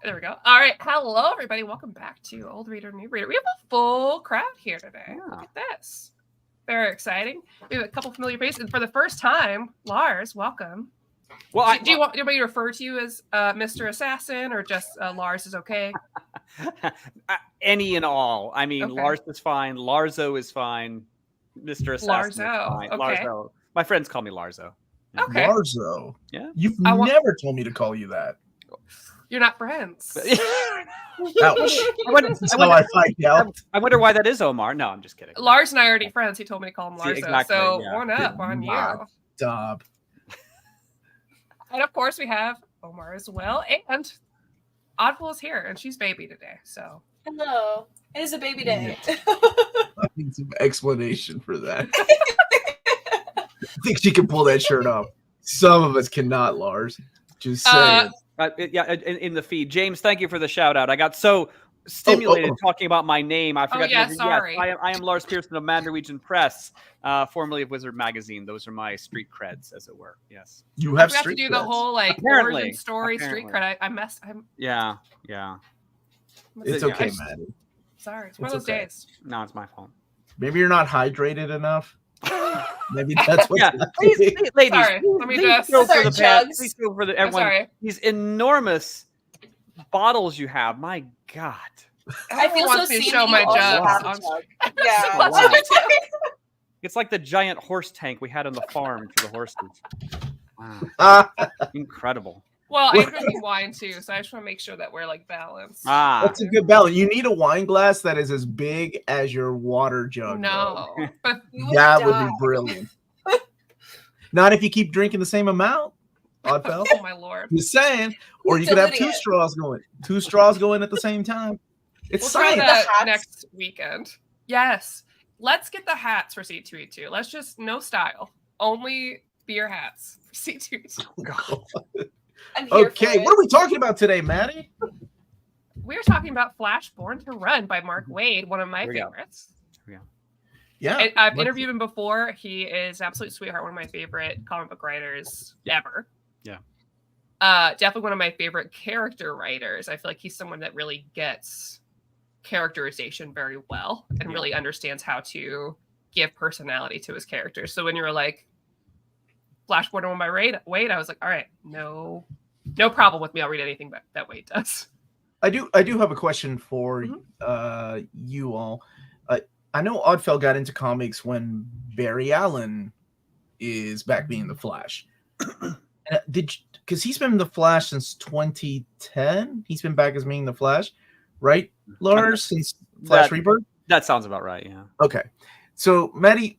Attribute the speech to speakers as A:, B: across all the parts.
A: There we go. All right. Hello, everybody. Welcome back to Old Reader, New Reader. We have a full crowd here today. Yeah. Look at this. Very exciting. We have a couple familiar faces. And for the first time, Lars, welcome. Well, do you want anybody to refer to you as Mr. Assassin or just Lars is okay?
B: Any and all. I mean, okay. Lars is fine. Larzo is fine. Mr. Assassin is fine.
A: Okay.
B: Larzo. My friends call me Larzo.
A: Okay.
C: Larzo?
B: Yeah.
C: You've never told me to call you that.
A: You're not friends.
C: Ouch. I
B: wonder why that is, Omar. No, I'm just kidding.
A: Lars and I are already friends. He told me to call him Larzo.
B: Exactly,
A: so one up on you.
C: Stop.
A: And of course, we have Omar as well. And Oddful is here, and she's baby today. So
D: hello. It is a baby day.
C: Yeah. I need some explanation for that. I think she can pull that shirt off. Some of us cannot, Lars. Just saying.
B: In the feed. James, thank you for the shout out. I got so stimulated talking about my name. I forgot to
A: sorry.
B: Yes, I am Lars Pearson of Mad Norwegian Press, formerly of Wizard Magazine. Those are my street creds, as it were. Yes.
C: You have
A: to do the whole origin story street cred. I messed.
B: Yeah.
C: It's okay, Maddie.
A: Sorry, it's one of those days.
B: No, it's my fault.
C: Maybe you're not hydrated enough. Maybe that's what.
B: Please, ladies.
A: Sorry, let me just.
B: Please feel for everyone.
A: Sorry.
B: These enormous bottles you have. My God.
D: I feel so
A: to show my jugs.
D: Yeah.
B: Wow. It's like the giant horse tank we had on the farm for the horses. Wow. Incredible.
A: Well, I'm drinking wine too, so I just want to make sure that we're balanced.
C: That's a good balance. You need a wine glass that is as big as your water jug.
A: No,
C: that would be brilliant. Not if you keep drinking the same amount. Oddfell.
A: Oh my lord!
C: Just saying. Or you could have two straws going. Two straws going at the same time. It's science.
A: Next weekend. Yes, let's get the hats for C2E2. Let's just no style, only beer hats for C2E2.
C: Oh, God. Okay, what are we talking about today, Maddie?
A: We're talking about Flash Born to Run by Mark Waid, one of my favorites.
C: Yeah.
A: I've interviewed him before. He is an absolute sweetheart, one of my favorite comic book writers ever.
B: Yeah.
A: Definitely one of my favorite character writers. I feel like he's someone that really gets characterization very well and really understands how to give personality to his characters. So when you're like, Flash Born to Run by Waid, I was like, all right, no problem with me. I'll read anything that Waid does.
C: I do have a question for you all. I know Oddfell got into comics when Barry Allen is back being the Flash. Because he's been the Flash since 2010. He's been back as being the Flash, right, Lars? Since Flash Rebirth?
B: That sounds about right, yeah.
C: Okay. So, Maddie,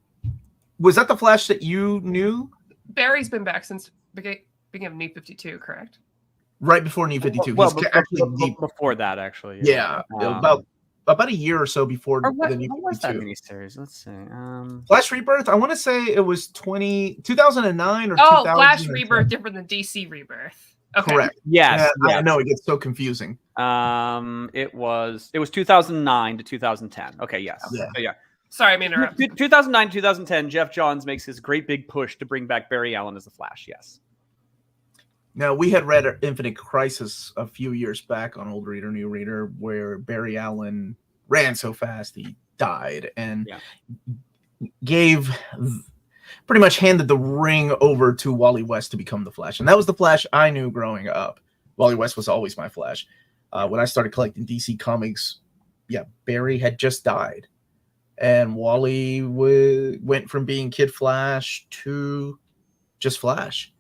C: was that the Flash that you knew?
A: Barry's been back since beginning of New 52, correct?
C: Right before New 52.
B: Well, before that, actually.
C: Yeah, about a year or so before the New 52.
B: What was that miniseries? Let's see.
C: Flash Rebirth, I want to say it was 2009 or 2000.
A: Oh, Flash Rebirth different than DC Rebirth. Okay.
C: Correct.
B: Yes.
C: I know, it gets so confusing.
B: It was 2009 to 2010. Okay, yes.
C: Yeah.
B: So, yeah.
A: Sorry, I'm interrupting.
B: 2009, 2010, Jeff Johns makes his great big push to bring back Barry Allen as the Flash, yes.
C: Now, we had read Infinite Crisis a few years back on Old Reader, New Reader, where Barry Allen ran so fast he died and pretty much handed the ring over to Wally West to become the Flash. And that was the Flash I knew growing up. Wally West was always my Flash. When I started collecting DC comics, Barry had just died. And Wally went from being Kid Flash to just Flash.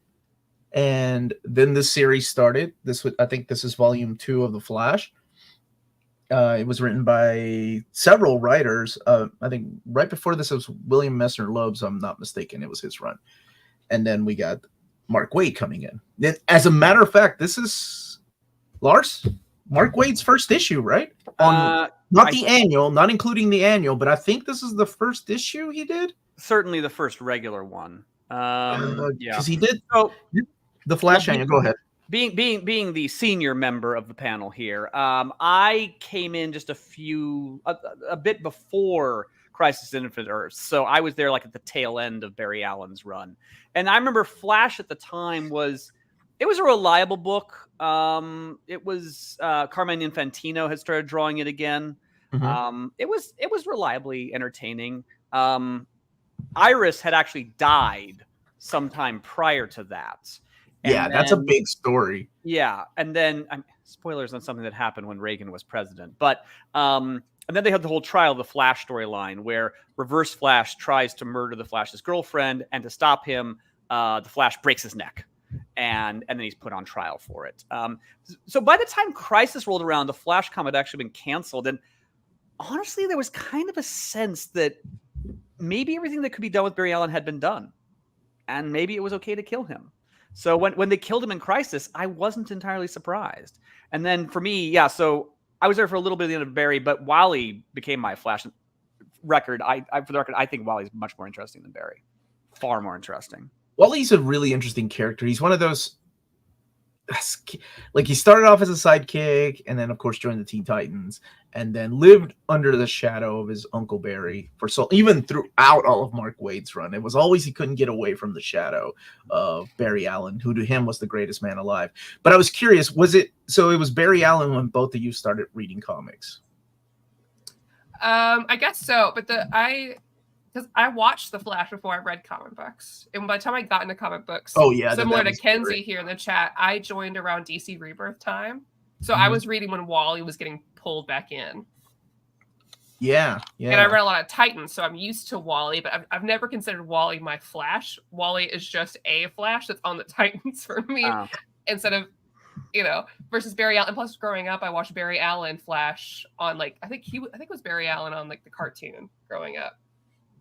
C: And then this series started. I think this is volume 2 of The Flash. It was written by several writers. I think right before this was William Messner Loeb's, I'm not mistaken. It was his run. And then we got Mark Waid coming in. Then, as a matter of fact, this is Mark Waid's first issue, right? Not including the annual, but I think this is the first issue he did.
B: Certainly the first regular one.
C: Because he did the Flash annual. Go ahead.
B: Being the senior member of the panel here, I came in just a bit before Crisis on Infinite Earths, so I was there like at the tail end of Barry Allen's run. And I remember Flash at the time was It was a reliable book. It was Carmine Infantino had started drawing it again. It was reliably entertaining. Iris had actually died sometime prior to that.
C: Yeah, that's a big story.
B: Yeah, and then spoilers on something that happened when Reagan was president. But and then they had the whole trial of the Flash storyline, where Reverse Flash tries to murder the Flash's girlfriend, and to stop him, the Flash breaks his neck, and then he's put on trial for it. So by the time Crisis rolled around, the Flash comic had actually been canceled, and honestly, there was kind of a sense that maybe everything that could be done with Barry Allen had been done, and maybe it was okay to kill him. So when they killed him in Crisis, I wasn't entirely surprised. And then for me, so I was there for a little bit at the end of Barry, but Wally became my Flash record. For the record, I think Wally's much more interesting than Barry. Far more interesting.
C: Wally's a really interesting character. He's one of those, like, he started off as a sidekick and then of course joined the Teen Titans and then lived under the shadow of his Uncle Barry for even throughout all of Mark Waid's run. It was always he couldn't get away from the shadow of Barry Allen, who to him was the greatest man alive. But I was curious, it was Barry Allen when both of you started reading comics?
A: I guess so, but because I watched The Flash before I read comic books. And by the time I got into comic books, similar to Kenzie here in the chat, I joined around DC Rebirth time. So I was reading when Wally was getting pulled back in.
C: Yeah.
A: And I read a lot of Titans, so I'm used to Wally, but I've never considered Wally my Flash. Wally is just a Flash that's on the Titans for me, instead of, versus Barry Allen. And plus, growing up, I watched Barry Allen Flash on I think it was Barry Allen on the cartoon growing up.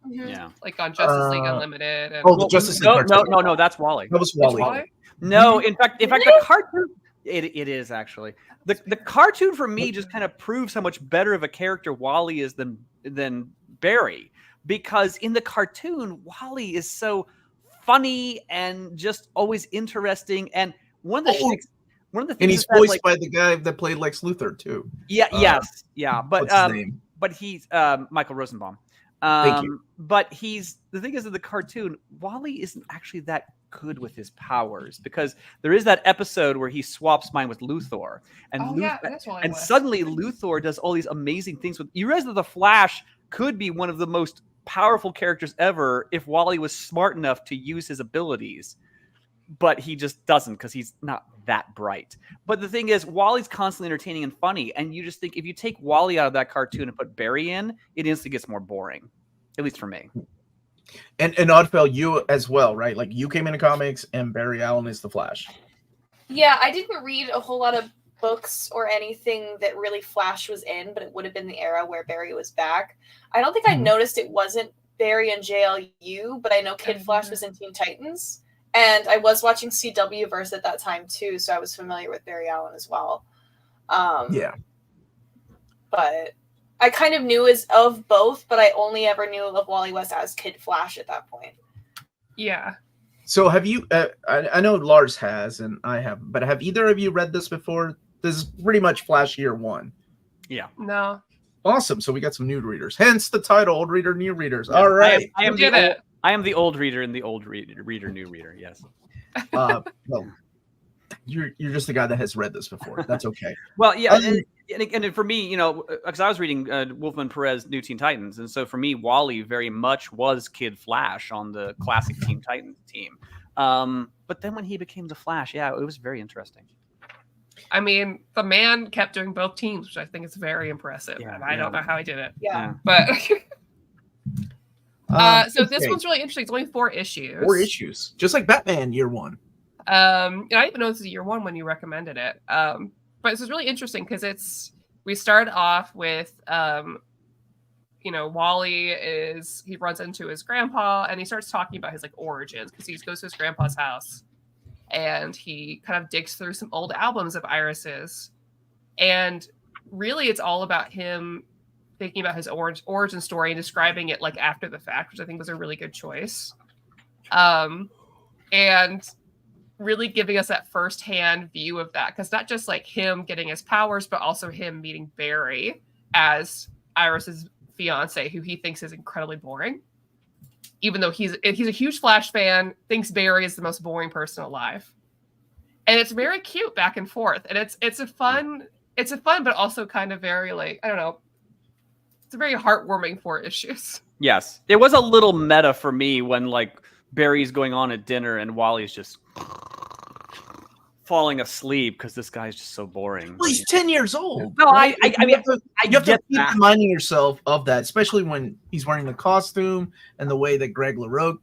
B: Yeah,
A: like on Justice League Unlimited. And
C: the Justice League.
B: No, that's Wally.
C: That was Wally.
B: No, in fact, the cartoon. It is actually the cartoon for me just kind of proves how much better of a character Wally is than Barry, because in the cartoon Wally is so funny and just always interesting, and one of the things,
C: and he's voiced by the guy that played Lex Luthor too.
B: But
C: what's his name?
B: But he's Michael Rosenbaum.
C: Thank you.
B: But the thing is, in the cartoon, Wally isn't actually that good with his powers, because there is that episode where he swaps mind with Luthor, and suddenly Luthor does all these amazing things with. You realize that the Flash could be one of the most powerful characters ever if Wally was smart enough to use his abilities, but he just doesn't, because he's not that bright. But the thing is, Wally's constantly entertaining and funny, and you just think if you take Wally out of that cartoon and put Barry in, it instantly gets more boring, at least for me.
C: And Oddfell, you as well, right? Like, you came into comics and Barry Allen is the Flash.
D: Yeah, I didn't read a whole lot of books or anything that really Flash was in, but it would have been the era where Barry was back. I don't think I noticed it wasn't Barry in JLU, but I know Kid Flash was in Teen Titans. And I was watching CW Verse at that time too, so I was familiar with Barry Allen as well. But I kind of knew of both, but I only ever knew of Wally West as Kid Flash at that point.
A: Yeah.
C: So have you? I know Lars has, and I have, but have either of you read this before? This is pretty much Flash Year One.
B: Yeah.
A: No.
C: Awesome. So we got some new readers. Hence the title: Old Reader, New Readers. All right.
B: I am the old reader and the old reader, new reader. Yes.
C: Well, you're just the guy that has read this before. That's okay.
B: Well, yeah, and for me, because I was reading Wolfman Perez New Teen Titans, and so for me, Wally very much was Kid Flash on the classic Teen Titans team. But then when he became the Flash, it was very interesting.
A: I mean, the man kept doing both teams, which I think is very impressive. And I don't know how he did it.
D: Yeah.
A: But so this one's really interesting. It's only 4 issues.
C: 4 issues. Just like Batman Year One.
A: I didn't even know this is Year One when you recommended it. But this is really interesting because we start off with Wally he runs into his grandpa and he starts talking about his origins, because he goes to his grandpa's house and he kind of digs through some old albums of Iris's, and really it's all about him thinking about his origin story and describing it after the fact, which I think was a really good choice. And really giving us that firsthand view of that, because not just him getting his powers, but also him meeting Barry as Iris's fiance, who he thinks is incredibly boring, even though he's a huge Flash fan, thinks Barry is the most boring person alive. and it's very cute back and forth, and it's a fun but also kind of very like, I don't know, it's a very heartwarming 4 issues.
B: Yes, it was a little meta for me when like Barry's going on at dinner and Wally's just falling asleep because this guy's just so boring.
C: Well, he's 10 years old.
B: No,
C: right?
B: I mean,
C: you have to
B: get
C: keep
B: that.
C: reminding yourself of that, especially when he's wearing the costume and the way that Greg LaRocque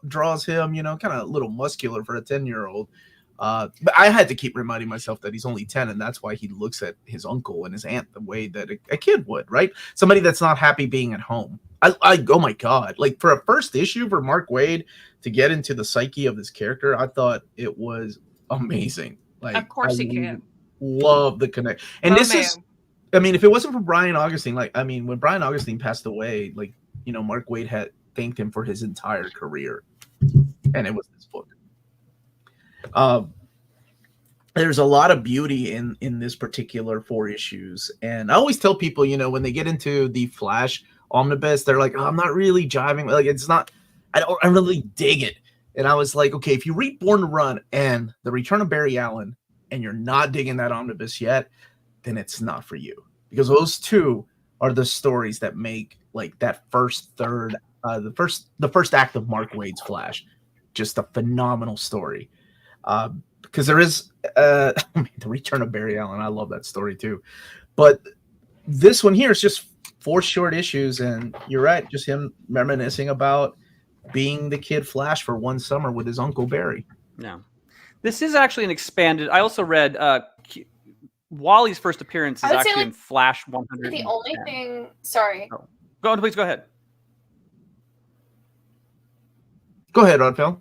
C: draws him, you know, kind of a little muscular for a 10-year-old. But I had to keep reminding myself that he's only 10, and that's why he looks at his uncle and his aunt the way that a kid would, right? Somebody that's not happy being at home. Oh my God. Like, for a first issue for Mark Waid to get into the psyche of this character, I thought it was amazing. Like,
A: Of course he can.
C: Love the connect. And
A: Oh, man.
C: I mean, if it wasn't for Brian Augustine, like, I mean, when Brian Augustine passed away, like, you know, Mark Waid had thanked him for his entire career, and it was this book. There's a lot of beauty in this particular 4 issues, and I always tell people, you know, when they get into the Flash omnibus, they're like, oh, I'm not really jiving, like, it's not, I really dig it. And I was like, okay, if you read Born to Run and The Return of Barry Allen and you're not digging that omnibus yet, then it's not for you, because those 2 are the stories that make like that first third, the first act of Mark Waid's Flash just a phenomenal story. Because there is The Return of Barry Allen. I love that story too. But this one here is just 4 short issues, and you're right, just him reminiscing about being the kid Flash for one summer with his Uncle Barry.
B: No. This is actually an expanded. I also read Wally's first appearance is
D: I would say,
B: actually
D: like,
B: in Flash 100.
D: The only thing, sorry.
B: Oh. Go on, please go ahead.
C: Go ahead, Rodfell.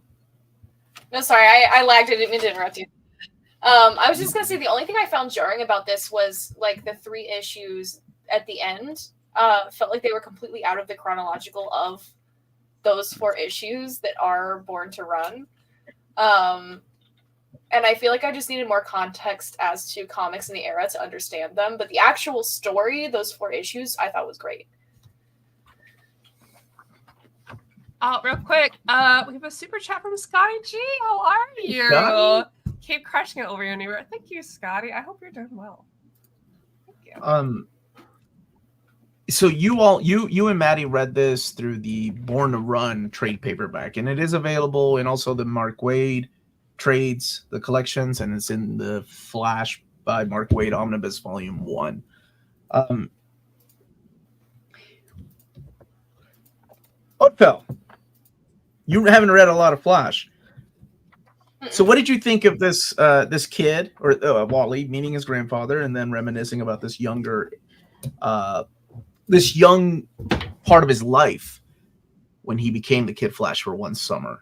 D: No, sorry, I lagged. I didn't mean to interrupt you. I was just gonna say the only thing I found jarring about this was like the 3 issues at the end. Felt like they were completely out of the chronological of those 4 issues that are Born to Run. And I feel like I just needed more context as to comics in the era to understand them. But the actual story, those 4 issues, I thought was great.
A: Real quick, we have a super chat from Scotty G. How are you?
C: Scotty?
A: Keep crushing it over your New York. Thank you, Scotty. I hope you're doing well. Thank you.
C: So you and Maddie read this through the Born to Run trade paperback, and it is available in also the Mark Waid trades, the collections, and it's in the Flash by Mark Waid Omnibus Volume 1. Oatfell, you haven't read a lot of Flash. So what did you think of this this kid, or Wally, meeting his grandfather, and then reminiscing about this young part of his life when he became the Kid Flash for one summer?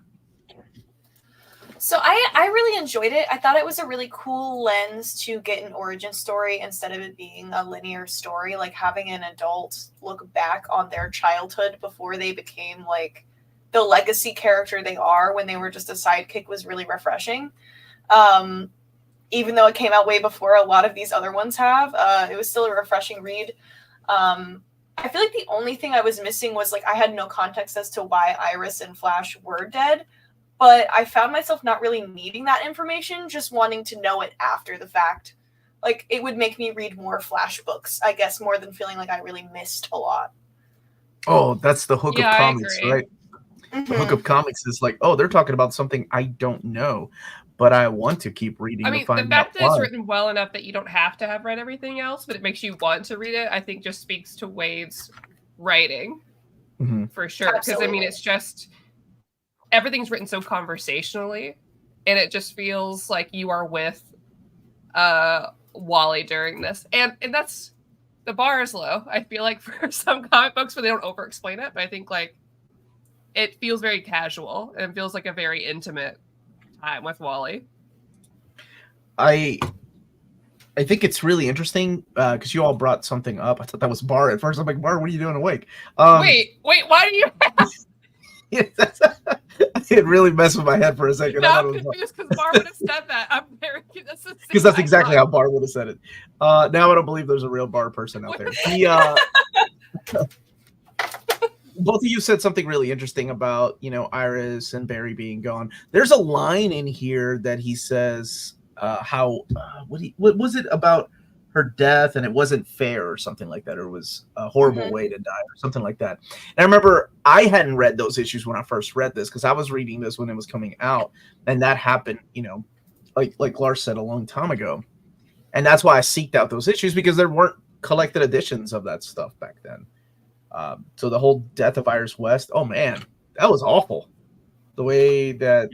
D: So I really enjoyed it. I thought it was a really cool lens to get an origin story instead of it being a linear story, like having an adult look back on their childhood before they became like the legacy character they are when they were just a sidekick was really refreshing. Even though it came out way before a lot of these other ones have, it was still a refreshing read. I feel like the only thing I was missing was like I had no context as to why Iris and Flash were dead, but I found myself not really needing that information, just wanting to know it after the fact. Like it would make me read more Flash books, I guess, more than feeling like I really missed a lot.
C: Oh, that's the hook of comics, right?
D: Mm-hmm.
C: The hook of comics is like, oh, they're talking about something I don't know, but I want to keep reading.
A: I mean,
C: to find
A: the fact
C: out
A: that it's
C: why.
A: written well enough that you don't have to have read everything else, but it makes you want to read it, I think just speaks to Waid's writing for sure. Because I mean, it's just everything's written so conversationally, and it just feels like you are with Wally during this, and that's the bar is low. I feel like for some comic books where they don't over explain it, but I think like it feels very casual and it feels like a very intimate time with Wally.
C: I think it's really interesting because you all brought something up. I thought that was Bar at first. I'm like, Bar, what are you doing awake?
A: Wait, why do you?
C: It really messed with my head for a second.
A: No, I'm confused because Bar would have said that. I'm very confused.
C: Because that's exactly how Bar would have said it. Now I don't believe there's a real Bar person out there. Both of you said something really interesting about, Iris and Barry being gone. There's a line in here that he says, how what was it about her death, and it wasn't fair or something like that, or it was a horrible way to die or something like that. And I remember I hadn't read those issues when I first read this, because I was reading this when it was coming out, and that happened, like Lars said, a long time ago. And that's why I seeked out those issues, because there weren't collected editions of that stuff back then. So the whole death of Iris West, oh man, that was awful. The way that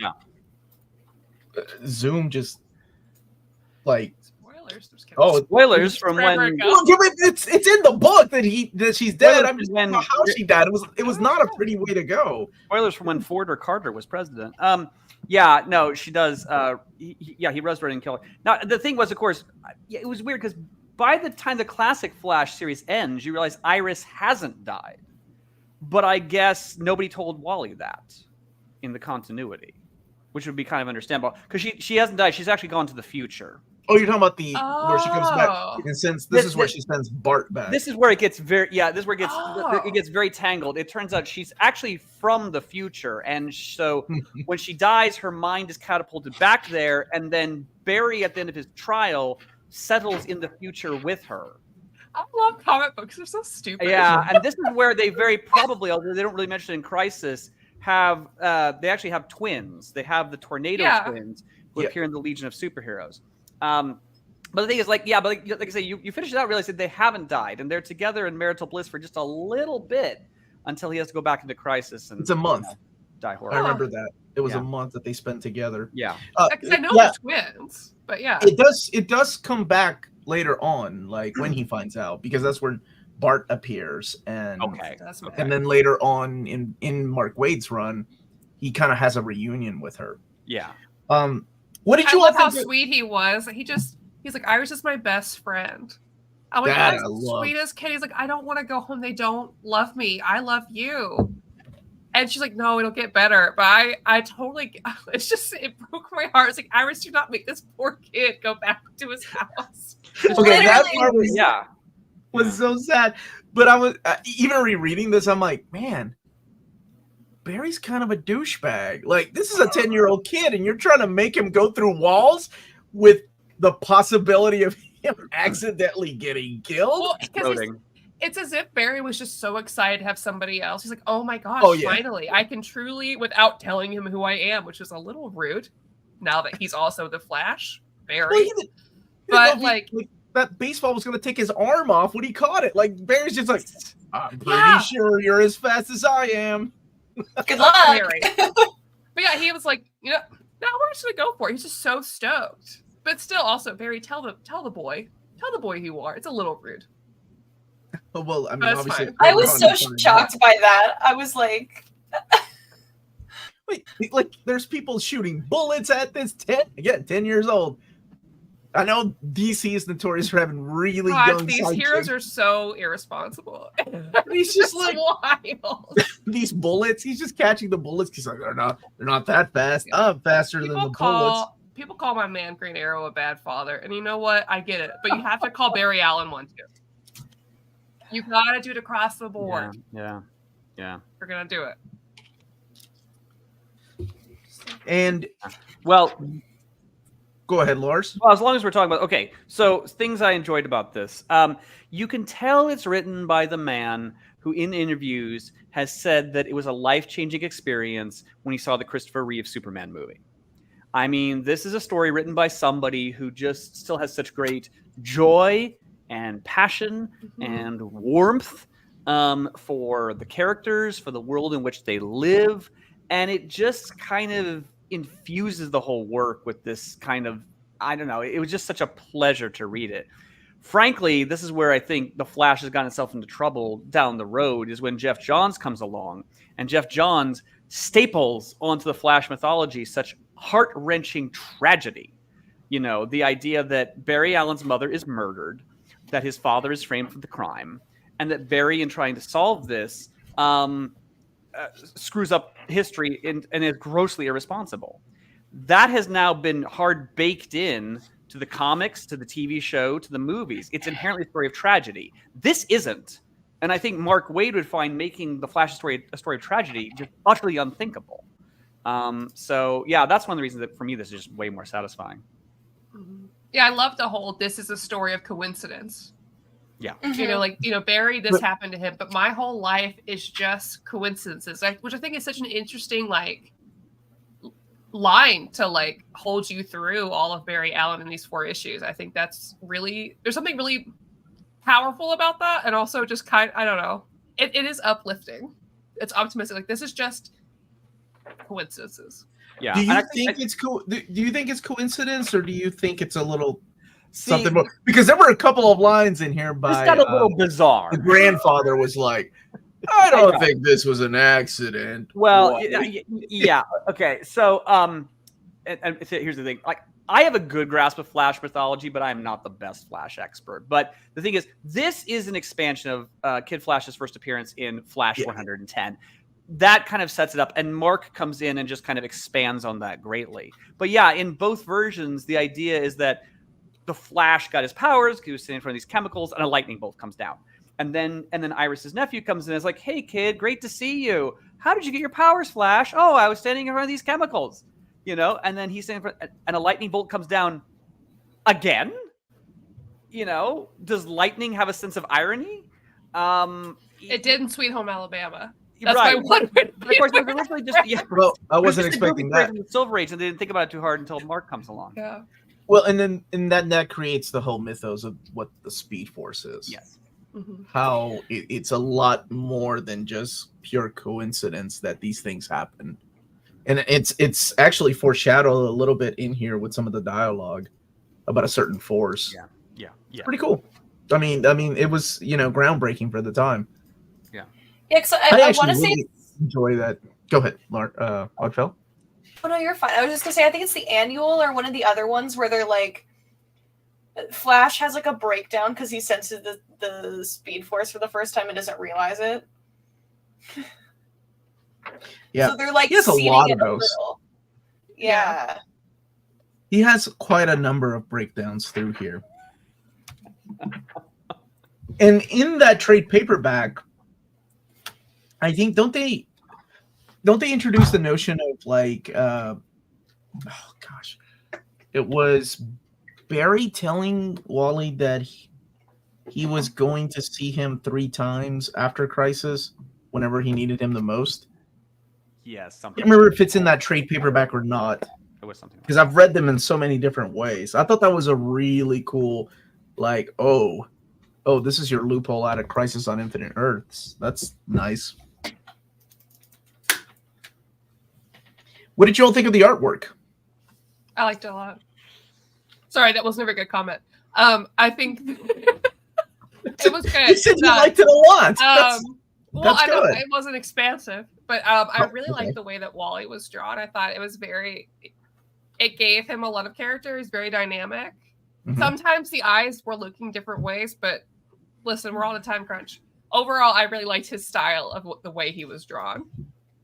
C: Zoom just like
B: spoilers from when
C: it's in the book that she's dead. I'm just wondering how she died. It was not a pretty way to go.
B: Spoilers from when Ford or Carter was president. Yeah, no, she does. He resurrected and killed her. Now the thing was, of course, it was weird because by the time the classic Flash series ends, you realize Iris hasn't died. But I guess nobody told Wally that in the continuity, which would be kind of understandable because she hasn't died. She's actually gone to the future.
C: Oh, you're talking about where she comes back, and since this is where she sends Bart back.
B: This is where it gets very it gets very tangled. It turns out she's actually from the future, and so when she dies, her mind is catapulted back there, and then Barry at the end of his trial settles in the future with her.
A: I love comic books; they're so stupid.
B: Yeah, and this is where they very probably, although they don't really mention it in Crisis, have they actually have twins. They have the Tornado twins who appear in the Legion of Superheroes. But the thing is, like I say, you finish it out, realize that they haven't died, and they're together in marital bliss for just a little bit until he has to go back into Crisis. And
C: it's a month.
B: Die horrible.
C: I remember that it was a month that they spent together.
B: Yeah,
A: because I know they're twins, but
C: it does come back later on, like when he finds out, because that's when Bart appears, and and then later on in Mark Waid's run, he kind of has a reunion with her.
B: Yeah.
C: What did you
A: love how sweet he was. He's like, Iris is my best friend. I'm like, that's the sweetest kid. He's like, I don't want to go home. They don't love me. I love you. And she's like, no, it'll get better. But I totally, it broke my heart. It's like, Iris, do not make this poor kid go back to his house.
C: Okay, that part was so sad. But I was even rereading this, I'm like, man, Barry's kind of a douchebag. Like, this is a 10-year-old kid, and you're trying to make him go through walls with the possibility of him accidentally getting killed.
A: Well, it's as if Barry was just so excited to have somebody else. He's like, oh my gosh, finally, I can truly, without telling him who I am, which is a little rude now that he's also the Flash, Barry. But
C: that baseball was going to take his arm off when he caught it. Like, Barry's just like, I'm pretty sure you're as fast as I am.
D: Good luck.
A: But yeah, he was like, now we're just gonna go for it. He's just so stoked. But still, also, Barry, tell the boy who you are. It's a little rude.
C: Well, I mean, obviously,
D: I was so shocked by that. I was like,
C: wait, like there's people shooting bullets at this 10 years old. I know DC is notorious for having really young
A: these heroes are so irresponsible.
C: He's just like
A: wild.
C: These bullets. He's just catching the bullets because like they're not that fast. I'm faster than the bullets.
A: People call my man Green Arrow a bad father, and you know what? I get it, but you have to call Barry Allen one too. You gotta do it across the board.
B: Yeah.
A: We're gonna do it.
C: And
B: well.
C: Go ahead, Lars.
B: Well, as long as we're talking about so things I enjoyed about this. You can tell it's written by the man who, in interviews, has said that it was a life-changing experience when he saw the Christopher Reeve Superman movie. I mean, this is a story written by somebody who just still has such great joy and passion and warmth for the characters, for the world in which they live, and it just kind of infuses the whole work with this kind of, I don't know, it was just such a pleasure to read it. Frankly, this is where I think the Flash has gotten itself into trouble down the road, is when Jeff Johns comes along, and Jeff Johns staples onto the Flash mythology such heart-wrenching tragedy. The idea that Barry Allen's mother is murdered, that his father is framed for the crime, and that Barry, in trying to solve this, screws up history and is grossly irresponsible. That has now been hard baked in to the comics, to the TV show, to the movies. It's inherently a story of tragedy. This isn't. And I think Mark Waid would find making the Flash story a story of tragedy just utterly unthinkable. So, yeah, that's one of the reasons that for me this is just way more satisfying.
A: Yeah, I love the whole this is a story of coincidence.
B: Yeah.
A: You know, like, Barry, this happened to him, but my whole life is just coincidences, which I think is such an interesting, like, line to, like, hold you through all of Barry Allen in these 4 issues. I think that's really, there's something really powerful about that, and also just I don't know, it is uplifting. It's optimistic. Like, this is just coincidences.
B: Yeah.
C: Do you think it's cool? Do you think it's coincidence, or do you think it's a little something more? Because there were a couple of lines in here by
B: it's got a little bizarre.
C: The grandfather was like, "I don't think this was an accident."
B: Well, yeah. Okay. So, and here's the thing. Like, I have a good grasp of Flash mythology, but I'm not the best Flash expert. But the thing is, this is an expansion of Kid Flash's first appearance in Flash 110. That kind of sets it up, and Mark comes in and just kind of expands on that greatly. But yeah, in both versions, the idea is that the Flash got his powers because he was sitting in front of these chemicals, and a lightning bolt comes down. And then Iris's nephew comes in and is like, "Hey, kid, great to see you. How did you get your powers, Flash?" "Oh, I was standing in front of these chemicals." And then he's standing in front, and a lightning bolt comes down again. Does lightning have a sense of irony?
A: It did in Sweet Home Alabama. That's
B: right.
A: my one win.
B: Of course, it was originally just
C: Well, I wasn't expecting that.
B: From the Silver Age, and they didn't think about it too hard until Mark comes along.
A: Yeah.
C: Well, and then that creates the whole mythos of what the Speed Force is.
B: Yes.
A: Mm-hmm.
C: How it's a lot more than just pure coincidence that these things happen, and it's actually foreshadowed a little bit in here with some of the dialogue about a certain force.
B: Yeah.
C: Pretty cool. I mean, it was groundbreaking for the time.
D: Yeah, because
C: I
D: want to
C: really
D: say
C: enjoy that. Go ahead, Oddfell.
D: Oh no, you're fine. I was just gonna say I think it's the annual or one of the other ones where they're like Flash has like a breakdown because he senses the Speed Force for the first time and doesn't realize it.
C: Yeah,
D: so they're like
C: he has a lot of those.
D: Yeah.
C: He has quite a number of breakdowns through here. And in that trade paperback, I think don't they introduce the notion of like it was Barry telling Wally that he was going to see him 3 times after Crisis whenever he needed him the most.
B: Yes,
C: I can't remember if it's in that trade paperback or not.
B: It was something
C: because I've read them in so many different ways. I thought that was a really cool, like, oh, this is your loophole out of Crisis on Infinite Earths. That's nice. What did you all think of the artwork?
A: I liked it a lot. Sorry, that wasn't a very good comment. I think it was good.
C: You said you liked it a lot.
A: Well, I
C: good.
A: know it wasn't expansive, but I really liked the way that Wally was drawn. I thought it was it gave him a lot of character. He's very dynamic. Mm-hmm. Sometimes the eyes were looking different ways, but listen, we're on a time crunch. Overall, I really liked his style of the way he was drawn.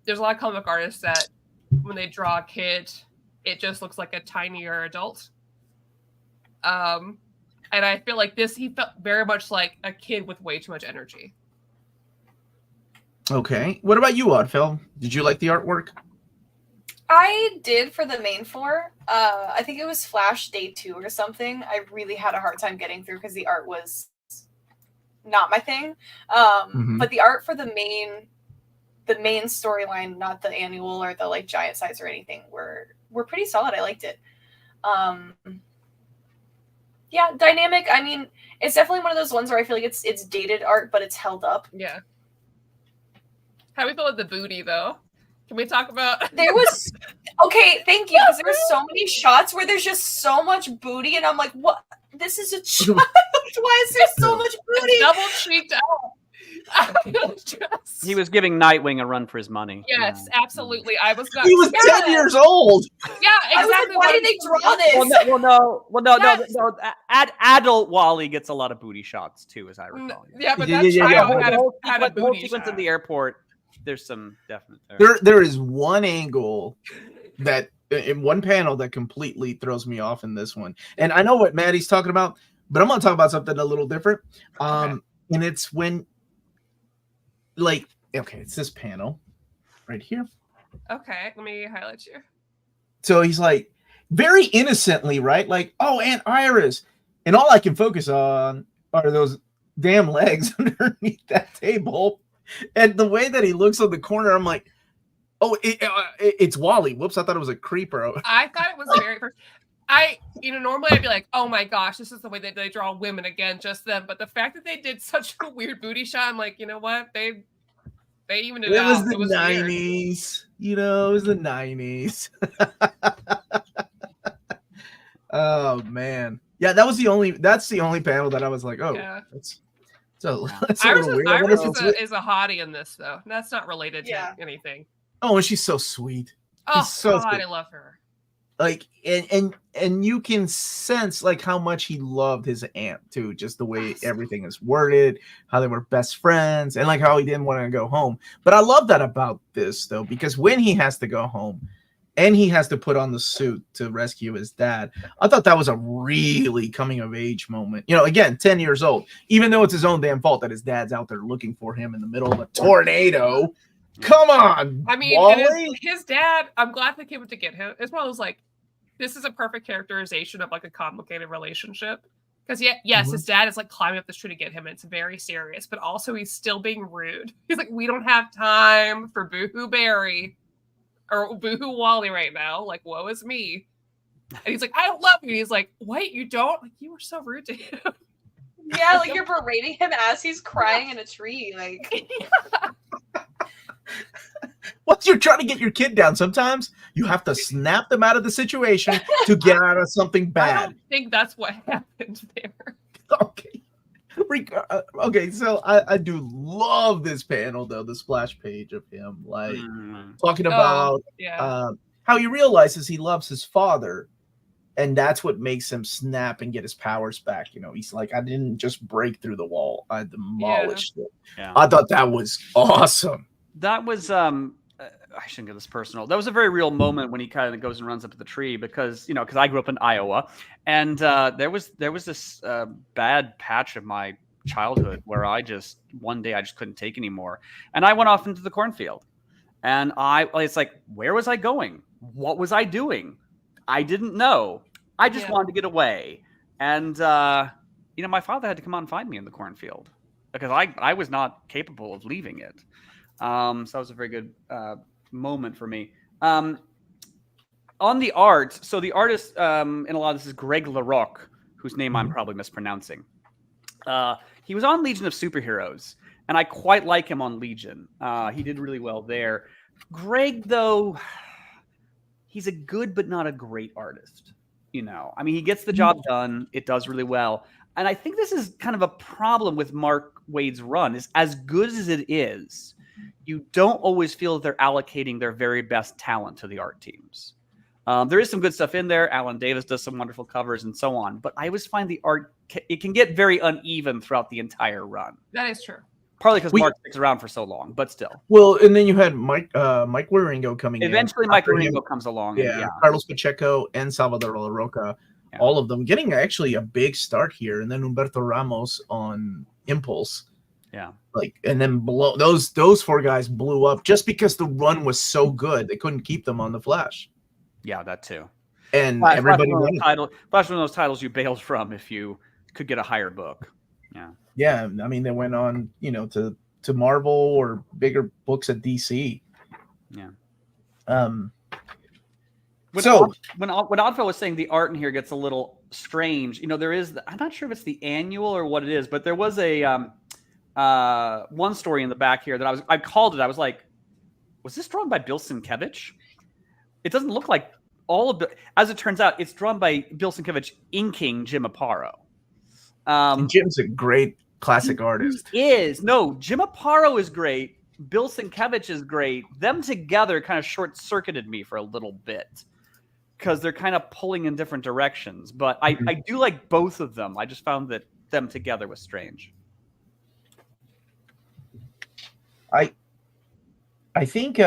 A: There's a lot of comic artists that when they draw a kid, it just looks like a tinier adult. And I feel like he felt very much like a kid with way too much energy.
C: Okay. What about you, Oddfell? Did you like the artwork?
D: I did for the main 4. I think it was Flash Day 2 or something. I really had a hard time getting through because the art was not my thing. But the art for the main storyline, not the annual or the like giant size or anything, were pretty solid. I liked it. Yeah, dynamic. I mean, it's definitely one of those ones where I feel like it's dated art, but it's held up.
A: Yeah. How do we feel with the booty, though? Can we talk about...
D: There was... Okay, thank you, because there were so many shots where there's just so much booty, and I'm like, what? This is a child? Why is there so much booty?
A: Double cheeked out.
B: He was giving Nightwing a run for his money.
A: Yes, absolutely. I was not...
C: He was 10 years old!
A: Yeah, exactly.
D: Like, why did they draw this?
B: Well, no. Adult Wally gets a lot of booty shots, too, as I recall.
A: Yeah, but that child had a booty
B: whole sequence
A: shot.
B: in the airport... There's some definite
C: there is one angle that in one panel that completely throws me off in this one. And I know what Maddie's talking about, but I'm going to talk about something a little different. And it's when it's this panel right here.
A: Okay, let me highlight you.
C: So he's like, very innocently, right? Like, oh, Aunt Iris. And all I can focus on are those damn legs underneath that table. And the way that he looks on the corner, I'm like, oh, it's Wally. Whoops, I thought it was a creeper.
A: I thought it was very first. Normally I'd be like, oh my gosh, this is the way that they draw women again, just them. But the fact that they did such a weird booty shot, I'm like, you know what? They even it
C: was
A: out.
C: the
A: It was
C: 90s. Weird. It was the 90s. Oh man. Yeah, that's the only panel that I was like, oh,
A: yeah.
C: That's
A: Iris
C: weird.
A: is a hottie in this though. That's not related to anything.
C: Oh, and she's so sweet.
A: Oh
C: so
A: God,
C: sweet.
A: I love her.
C: Like and you can sense like how much he loved his aunt too, just the way everything is worded, how they were best friends, and like how he didn't want to go home. But I love that about this though, because when he has to go home and he has to put on the suit to rescue his dad, I thought that was a really coming of age moment. Again, 10 years old, even though it's his own damn fault that his dad's out there looking for him in the middle of a tornado. Come on.
A: I mean,
C: Wally?
A: his dad, I'm glad they came to get him. It's one of those like, this is a perfect characterization of like a complicated relationship. Because yes, his dad is like climbing up this tree to get him, and it's very serious, but also he's still being rude. He's like, we don't have time for Boohoo Barry or Boohoo Wally right now. Like, woe is me. And he's like, I love you. He's like, wait, you don't? Like, you were so rude to him.
D: Yeah, like you're berating him as he's crying in a tree. Like,
C: Once you're trying to get your kid down, sometimes you have to snap them out of the situation to get out of something bad.
A: I don't think that's what happened there.
C: Okay. Okay, so I do love this panel though, the splash page of him like talking about how he realizes he loves his father, and that's what makes him snap and get his powers back. He's like, I didn't just break through the wall, I demolished it.
B: Yeah.
C: I thought that was awesome. That
B: was I shouldn't get this personal. That was a very real moment when he kind of goes and runs up to the tree because I grew up in Iowa, and there was this bad patch of my childhood where one day I just couldn't take anymore, and I went off into the cornfield, and it's like, where was I going? What was I doing? I didn't know. I just wanted to get away, and my father had to come out and find me in the cornfield because I was not capable of leaving it. So that was a very good moment for me. On the art, so the artist in a lot of this is Greg LaRocque, whose name I'm probably mispronouncing. He was on Legion of Superheroes, and I quite like him on Legion. He did really well there. Greg, though, he's a good but not a great artist. I mean, he gets the job done. It does really well. And I think this is kind of a problem with Mark Waid's run, is as good as it is, you don't always feel they're allocating their very best talent to the art teams. There is some good stuff in there. Alan Davis does some wonderful covers and so on. But I always find the art, it can get very uneven throughout the entire run.
A: That is true.
B: Partly because Mark sticks around for so long, but still.
C: Well, and then you had Mike Wieringo coming
B: Eventually,
C: in.
B: Mike Wieringo comes along.
C: Yeah, Carlos Pacheco and Salvador LaRocca, all of them getting actually a big start here. And then Humberto Ramos on Impulse.
B: Yeah.
C: And then below those four guys blew up just because the run was so good. They couldn't keep them on the Flash.
B: Yeah, that too.
C: And everybody wanted
B: Flash one of those titles you bailed from if you could get a higher book. Yeah.
C: Yeah, I mean, they went on, to Marvel or bigger books at DC.
B: Yeah.
C: When
B: Oddfellow was saying the art in here gets a little strange, there is. I'm not sure if it's the annual or what it is, but there was a one story in the back here that I called it. I was like, was this drawn by Bill Sienkiewicz? It doesn't look like all of the. As it turns out, it's drawn by Bill Sienkiewicz inking Jim Aparo.
C: Jim's a great classic artist.
B: Jim Aparo is great. Bill Sienkiewicz is great. Them together kind of short-circuited me for a little bit because they're kind of pulling in different directions. But I do like both of them. I just found that them together was strange.
C: I think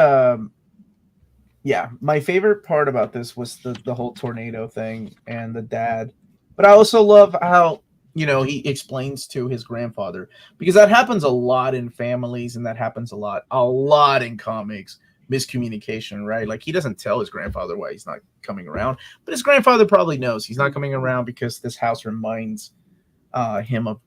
C: my favorite part about this was the whole tornado thing and the dad. But I also love how he explains to his grandfather, because that happens a lot in families and that happens a lot in comics. miscommunication, right? Like he doesn't tell his grandfather why he's not coming around, but his grandfather probably knows he's not coming around because this house reminds him of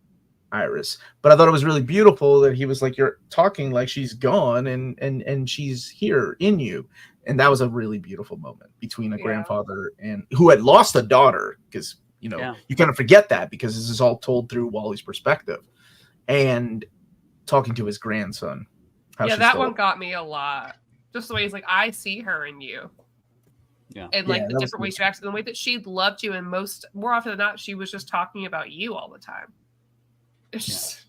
C: Iris. But I thought it was really beautiful that he was like, you're talking like she's gone and she's here in you. And that was a really beautiful moment between a grandfather and who had lost a daughter, because you kind of forget that because this is all told through Wally's perspective, and talking to his grandson.
A: That one got me a lot. Just the way he's like, I see her in you. Yeah. And like the different ways she acts, and the way that she loved you, and more often than not, she was just talking about you all the time. It's just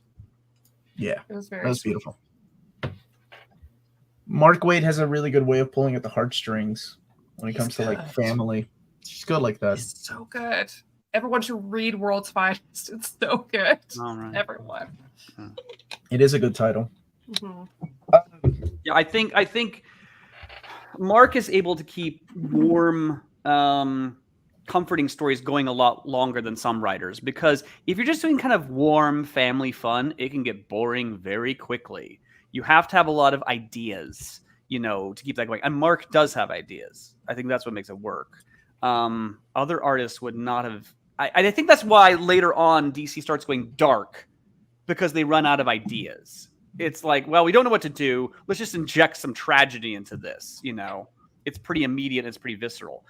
C: it was beautiful. Mark Waid has a really good way of pulling at the heartstrings when it comes to like family. She's good like that.
A: He's so good. Everyone should read World's Finest. It's so good.
B: All right.
A: Everyone.
C: It is a good title.
A: Mm-hmm.
B: Yeah, I think Mark is able to keep warm, comforting stories going a lot longer than some writers, because if you're just doing kind of warm family fun, it can get boring very quickly. You have to have a lot of ideas, to keep that going. And Mark does have ideas. I think that's what makes it work. Other artists would not have. I think that's why later on DC starts going dark, because they run out of ideas. It's like, well, we don't know what to do. Let's just inject some tragedy into this. It's pretty immediate. It's pretty visceral.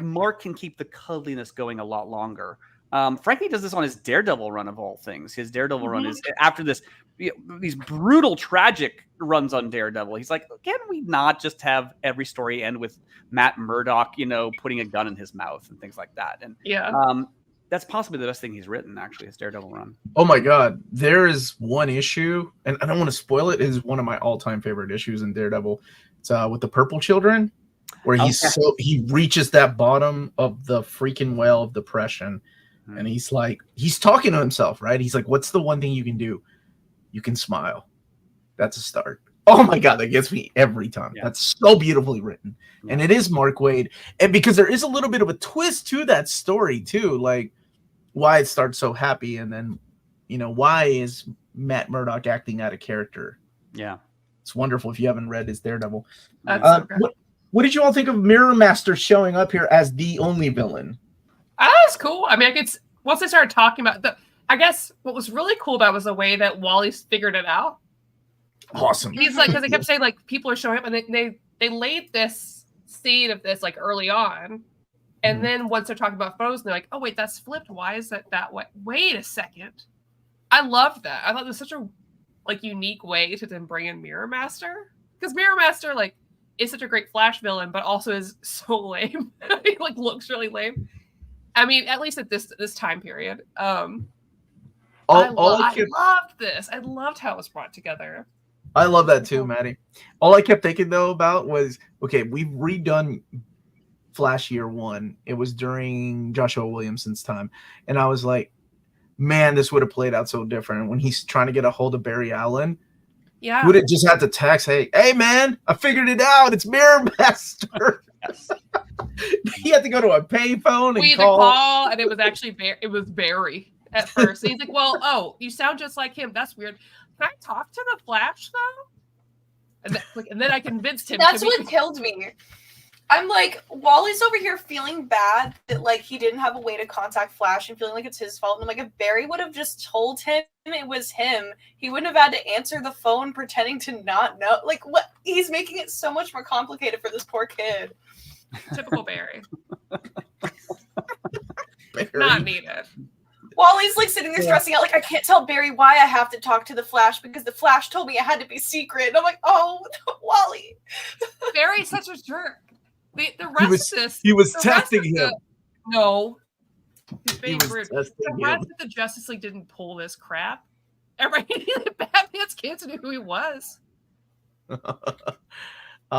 B: Mark can keep the cuddliness going a lot longer. Frankly, he does this on his Daredevil run of all things. His Daredevil run is after these brutal, tragic runs on Daredevil. He's like, can we not just have every story end with Matt Murdock, putting a gun in his mouth and things like that? And that's possibly the best thing he's written, actually, his Daredevil run.
C: Oh my God. There is one issue, and I don't want to spoil it. It is one of my all-time favorite issues in Daredevil. It's with the Purple Children, where he reaches that bottom of the freaking well of depression. And he's talking to himself, right? He's like, what's the one thing you can do? You can smile. That's a start. Oh my God, that gets me every time. Yeah. That's so beautifully written. Yeah. And it is Mark Waid. And because there is a little bit of a twist to that story too, like why it starts so happy, and then, why is Matt Murdock acting out of character? Yeah. It's wonderful if you haven't read his Daredevil. What did you all think of Mirror Master showing up here as the only villain?
A: That's cool. I mean, once they started talking about I guess what was really cool about it was the way that Wally figured it out.
C: Awesome.
A: He's like, because they kept saying like people are showing up, and they laid this seed of this like early on, and then once they're talking about photos, they're like, oh wait, that's flipped. Why is that way? Wait a second. I loved that. I thought it was such a unique way to then bring in Mirror Master, because Mirror Master is such a great Flash villain, but also is so lame. He looks really lame. I mean, at least at this time period. I loved this. I loved how it was brought together.
C: I love that too, Maddie. All I kept thinking though about was, okay, we've redone Flash Year One. It was during Joshua Williamson's time, and I was like, man, this would have played out so different. When he's trying to get a hold of Barry Allen, would have just had to text, hey man, I figured it out. It's Mirror Master. Yes. He had to go to a payphone and call,
A: and it was actually Barry at first. He's like, well, you sound just like him. That's weird. Can I talk to the Flash though? And then I convinced him.
D: That's what killed me. I'm like, Wally's over here feeling bad that he didn't have a way to contact Flash and feeling like it's his fault. And I'm like, if Barry would have just told him it was him, he wouldn't have had to answer the phone pretending to not know. What? He's making it so much more complicated for this poor kid.
A: Typical Barry. Not needed.
D: Wally's sitting there stressing out, I can't tell Barry why I have to talk to the Flash because the Flash told me it had to be secret. And I'm like, oh, Wally.
A: Barry's such a jerk. The rest of this.
C: He was testing him.
A: No. He's being rude. The rest of the Justice League didn't pull this crap. Batman's kids knew who he was.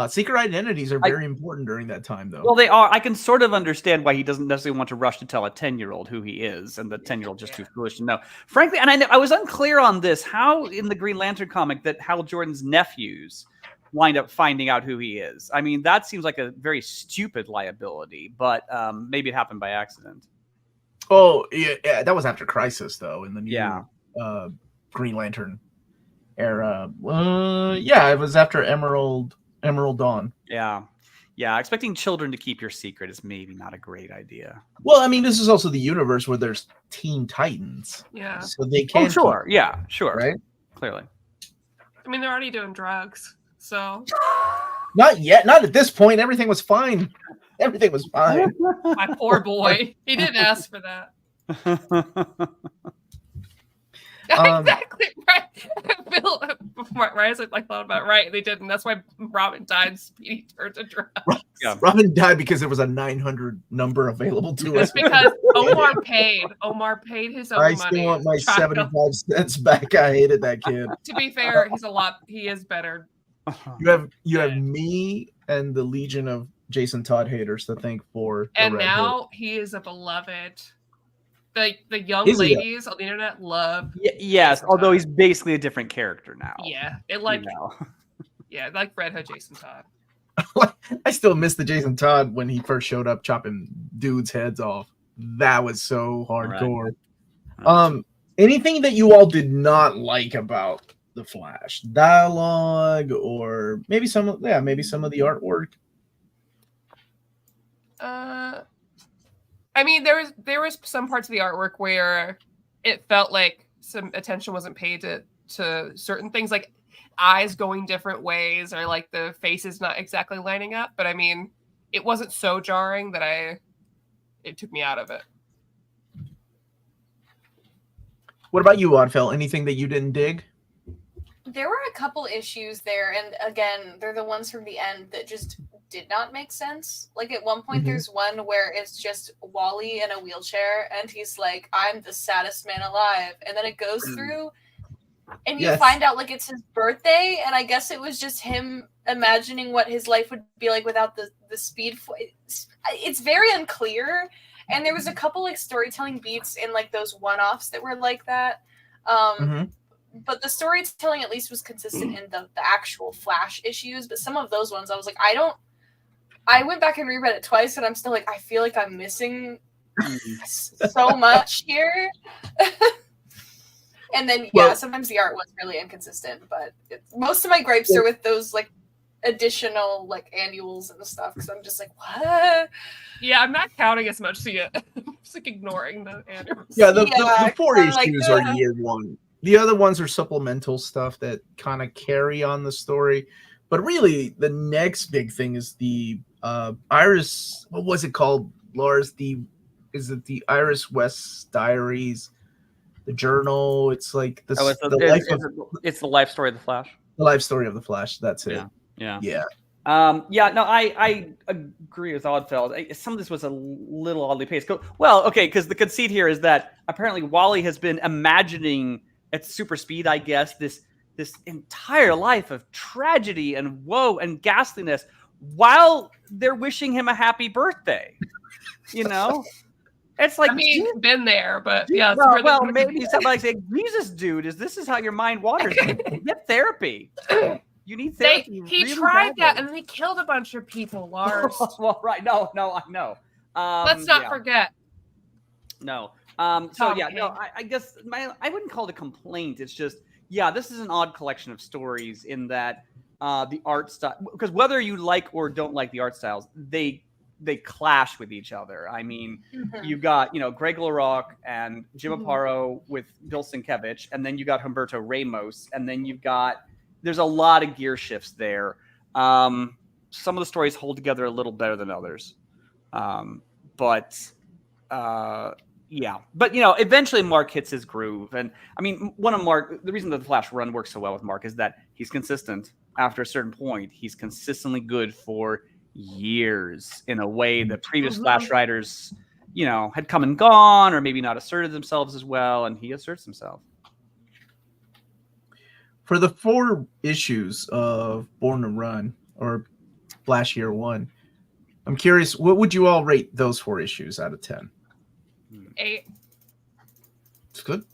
C: Secret identities are very important during that time, though.
B: Well, they are. I can sort of understand why he doesn't necessarily want to rush to tell a 10-year-old who he is, and the 10-year-old just too foolish to know. Frankly, and I was unclear on this, how in the Green Lantern comic that Hal Jordan's nephews wind up finding out who he is. I mean, that seems like a very stupid liability, but maybe it happened by accident.
C: Oh, yeah, that was after Crisis, though, in the new Green Lantern era. It was after Emerald Emerald Dawn.
B: Yeah. Expecting children to keep your secret is maybe not a great idea.
C: Well, I mean, this is also the universe where there's Teen Titans.
A: Yeah.
C: So they can.
B: Oh, sure. Yeah, sure.
C: Right?
B: Clearly.
A: I mean, they're already doing drugs, so.
C: Not yet. Not at this point. Everything was fine. Everything was fine.
A: My poor boy. He didn't ask for that. Exactly right. Bill, right as I thought about it, right, they didn't. That's why Robin died. Speedy turned to drugs.
B: Yeah.
C: Robin died because there was a 900 number available to us.
A: It's because Omar paid. Omar paid his own
C: I
A: money.
C: still want my
A: Trying to-
C: 75 cents back. I hated that kid.
A: To be fair, he is better.
C: You have me and the legion of Jason Todd haters to thank for the
A: And
C: Red
A: now he is a beloved. The young
C: Is he?
A: ladies on the internet love.
B: Yes,
A: Jason
B: although
A: Todd.
B: he's basically a different character now.
A: Yeah,
B: you know.
A: like Red Hood Jason Todd.
C: Hood. I still miss the Jason Todd when he first showed up chopping dudes' heads off. That was so hardcore. Anything that you all did not like about the Flash? Dialogue or maybe some of the artwork?
A: I mean, there was some parts of the artwork where it felt like some attention wasn't paid to certain things, like eyes going different ways or like the faces not exactly lining up. But I mean, it wasn't so jarring that it took me out of it.
C: What about you, Oddfell? Anything that you didn't dig?
D: There were a couple issues there, and again, they're the ones from the end that just did not make sense. Like at one point, there's one where it's just Wally in a wheelchair, and he's like, "I'm the saddest man alive," and then it goes through, and you find out like it's his birthday, and I guess it was just him imagining what his life would be like without the speed. It's very unclear, and there was a couple like storytelling beats in like those one-offs that were like that. But the storytelling at least was consistent in the actual Flash issues. But some of those ones, I was like, I went back and reread it twice, and I'm still like, I feel like I'm missing so much here. And then, sometimes the art was really inconsistent. But most of my gripes are with those like additional like annuals and stuff, because I'm just like, what?
A: Yeah, I'm not counting as much, so I'm just like ignoring the annuals.
C: Yeah, the 4 issues are year one. The other ones are supplemental stuff that kind of carry on the story. But really, the next big thing is the Iris. What was it called, Lars? Is it the Iris West Diaries? The journal. It's like it's
B: the life story of the Flash.
C: The life story of the Flash. That's it.
B: Yeah.
C: No,
B: I agree with Oddfell. Some of this was a little oddly paced. Well, okay, because the conceit here is that apparently Wally has been imagining at super speed, I guess, this entire life of tragedy and woe and ghastliness while they're wishing him a happy birthday. You know? It's like,
A: I mean, been there, but yeah.
B: Well, maybe somebody say, Jesus, dude, this is how your mind wanders. Get therapy. You need therapy.
A: He really tried that, and then he killed a bunch of people, Lars.
B: Well, right. No, I know.
A: Let's not forget.
B: No. I guess I wouldn't call it a complaint. It's just, this is an odd collection of stories in that the art style, because whether you like or don't like the art styles, they clash with each other. I mean, you've got, Greg LaRocque and Jim Aparo with Bill Sienkiewicz, and then you got Humberto Ramos, and then there's a lot of gear shifts there. Some of the stories hold together a little better than others. But eventually Mark hits his groove. And I mean, the reason that the Flash run works so well with Mark is that he's consistent. After a certain point, he's consistently good for years in a way that previous Flash writers, had come and gone, or maybe not asserted themselves as well. And he asserts himself.
C: For the 4 issues of Born to Run or Flash Year One, I'm curious, what would you all rate those 4 issues out of 10?
A: 8.
C: It's good.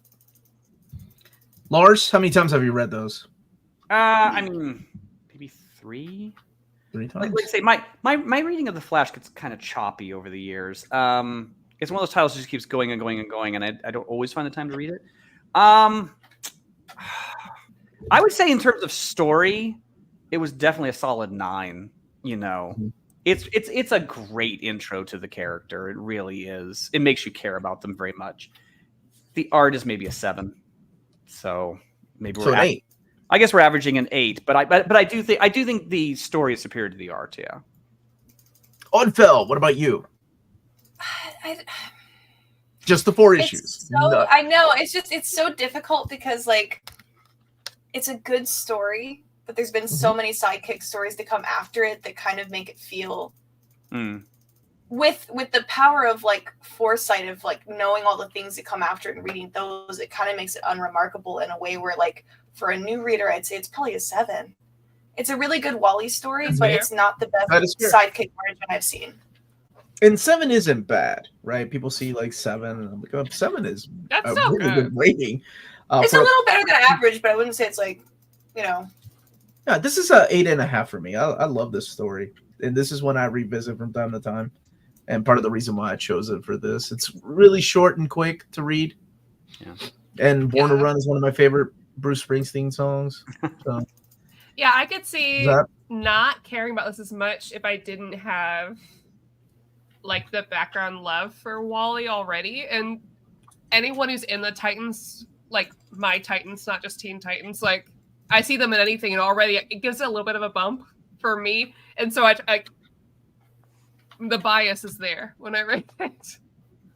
C: Lars, how many times have you read those?
B: I mean, maybe 3.
C: 3 times.
B: Like I say, my reading of the Flash gets kind of choppy over the years. It's one of those titles that just keeps going and going and going, and I don't always find the time to read it. I would say in terms of story, it was definitely a solid 9. You know, it's a great intro to the character. It really is. It makes you care about them very much. The art is maybe a 7, so maybe we're
C: an 8.
B: I guess we're averaging an 8, but I do think the story is superior to the art. Yeah.
C: Oddfell, what about you? Just the 4 issues.
D: So, I know it's so difficult because like it's a good story, but there's been so many sidekick stories that come after it that kind of make it feel with the power of like foresight of like knowing all the things that come after it and reading those, it kind of makes it unremarkable in a way where like for a new reader, I'd say it's probably a 7. It's a really good Wally story, but it's not the best sidekick origin I've seen.
C: And 7 isn't bad, right? People see like 7, and I'm like, oh, 7 is
A: That's
C: a
A: so
C: really good rating.
D: It's a little better than average, but I wouldn't say it's like, you know.
C: Yeah, this is a 8.5 for me. I love this story, and this is one I revisit from time to time. And part of the reason why I chose it for this, it's really short and quick to read.
B: Yeah.
C: And Born to Run is one of my favorite Bruce Springsteen songs. So.
A: Yeah, I could see not caring about this as much if I didn't have like the background love for Wally already. And anyone who's in the Titans, like my Titans, not just Teen Titans, like I see them in anything, and already it gives it a little bit of a bump for me. And so I the bias is there when I read it.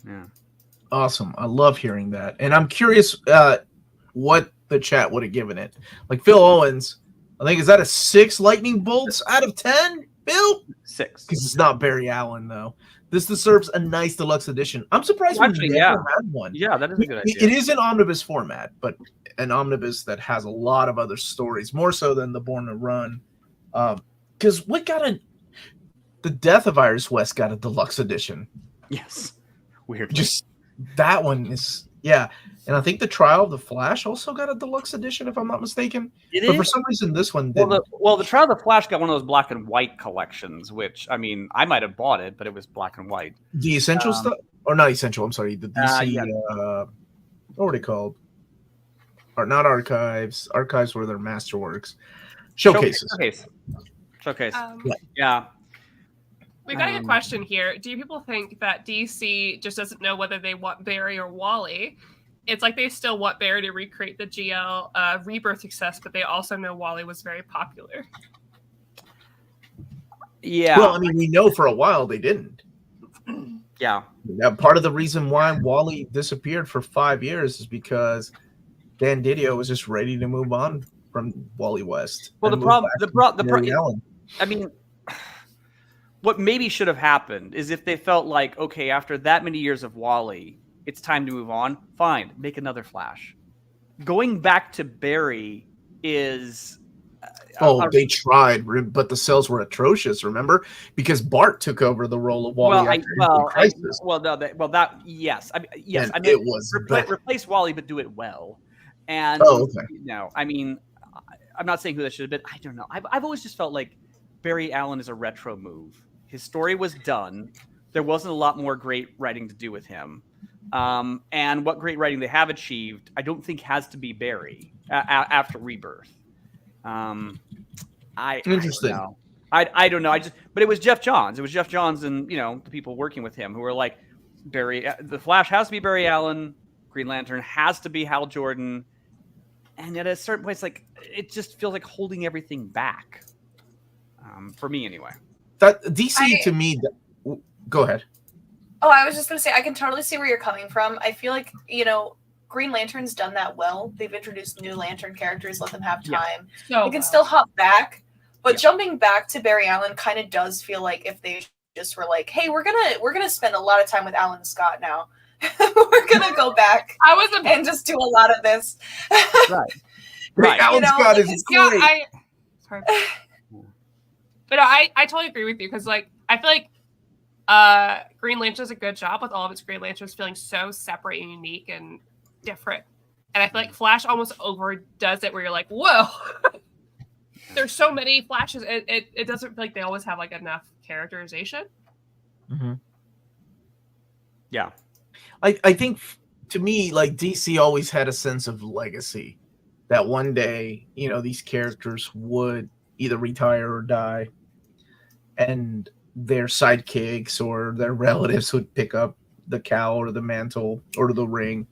B: Yeah.
C: Awesome. I love hearing that. And I'm curious what the chat would have given it. Like Phil Owens, I think, is that a 6 lightning bolts out of 10, Bill?
B: 6.
C: Because it's not Barry Allen, though. This deserves a nice deluxe edition. I'm surprised we never had one.
B: Yeah, that is a good idea.
C: It is an omnibus format, but an omnibus that has a lot of other stories, more so than the Born to Run. Because the Death of Iris West got a deluxe edition.
B: Yes. Weird.
C: Just that one is, yeah. And I think the Trial of the Flash also got a deluxe edition, if I'm not mistaken. But for some reason, this one didn't.
B: Well, the Trial of the Flash got one of those black and white collections, which, I mean, I might have bought it, but it was black and white.
C: The Essential stuff? Or not Essential, I'm sorry. The DC, what were they called? Or not Archives. Archives were their masterworks. Showcases.
B: Showcase. Yeah.
A: We got a good question here. Do people think that DC just doesn't know whether they want Barry or Wally? It's like they still want Barry to recreate the GL Rebirth success, but they also know Wally was very popular.
B: Yeah.
C: Well, I mean, we know for a while they didn't.
B: Yeah.
C: Part of the reason why Wally disappeared for 5 years is because Dan Didio was just ready to move on from Wally West.
B: Well, the problem, I mean, what maybe should have happened is if they felt like, okay, after that many years of Wally, it's time to move on. Fine, make another Flash. Going back to Barry is...
C: they tried, but the sales were atrocious, remember? Because Bart took over the role of Wally
B: yes. I mean,
C: it was
B: replace Wally, but do it well. And, I mean, I'm not saying who that should have been. I don't know. I've always just felt like Barry Allen is a retro move. His story was done. There wasn't a lot more great writing to do with him. And what great writing they have achieved, I don't think has to be Barry after Rebirth.
C: Interesting.
B: I don't know. But it was Jeff Johns. It was Jeff Johns and, the people working with him who were like, the Flash has to be Barry Allen. Green Lantern has to be Hal Jordan. And at a certain point, it's like, it just feels like holding everything back. For me, anyway.
C: That DC to me, go ahead.
D: Oh, I was just going to say, I can totally see where you're coming from. I feel like, Green Lantern's done that well. They've introduced new Lantern characters, let them have time. Yeah. They can still hop back, but jumping back to Barry Allen kind of does feel like if they just were like, "Hey, we're gonna spend a lot of time with Alan Scott now. We're gonna go back and just do a lot of this."
C: Right. Alan Scott is great.
A: But I totally agree with you because, like, I feel like Green Lantern does a good job with all of its Green Lanterns feeling so separate and unique and different. And I feel like Flash almost overdoes it where you're like, whoa, there's so many Flashes. It doesn't feel like they always have like enough characterization.
C: Mm-hmm.
B: Yeah.
C: I think to me, like DC always had a sense of legacy that one day, these characters would either retire or die, and their sidekicks or their relatives would pick up the cowl or the mantle or the ring.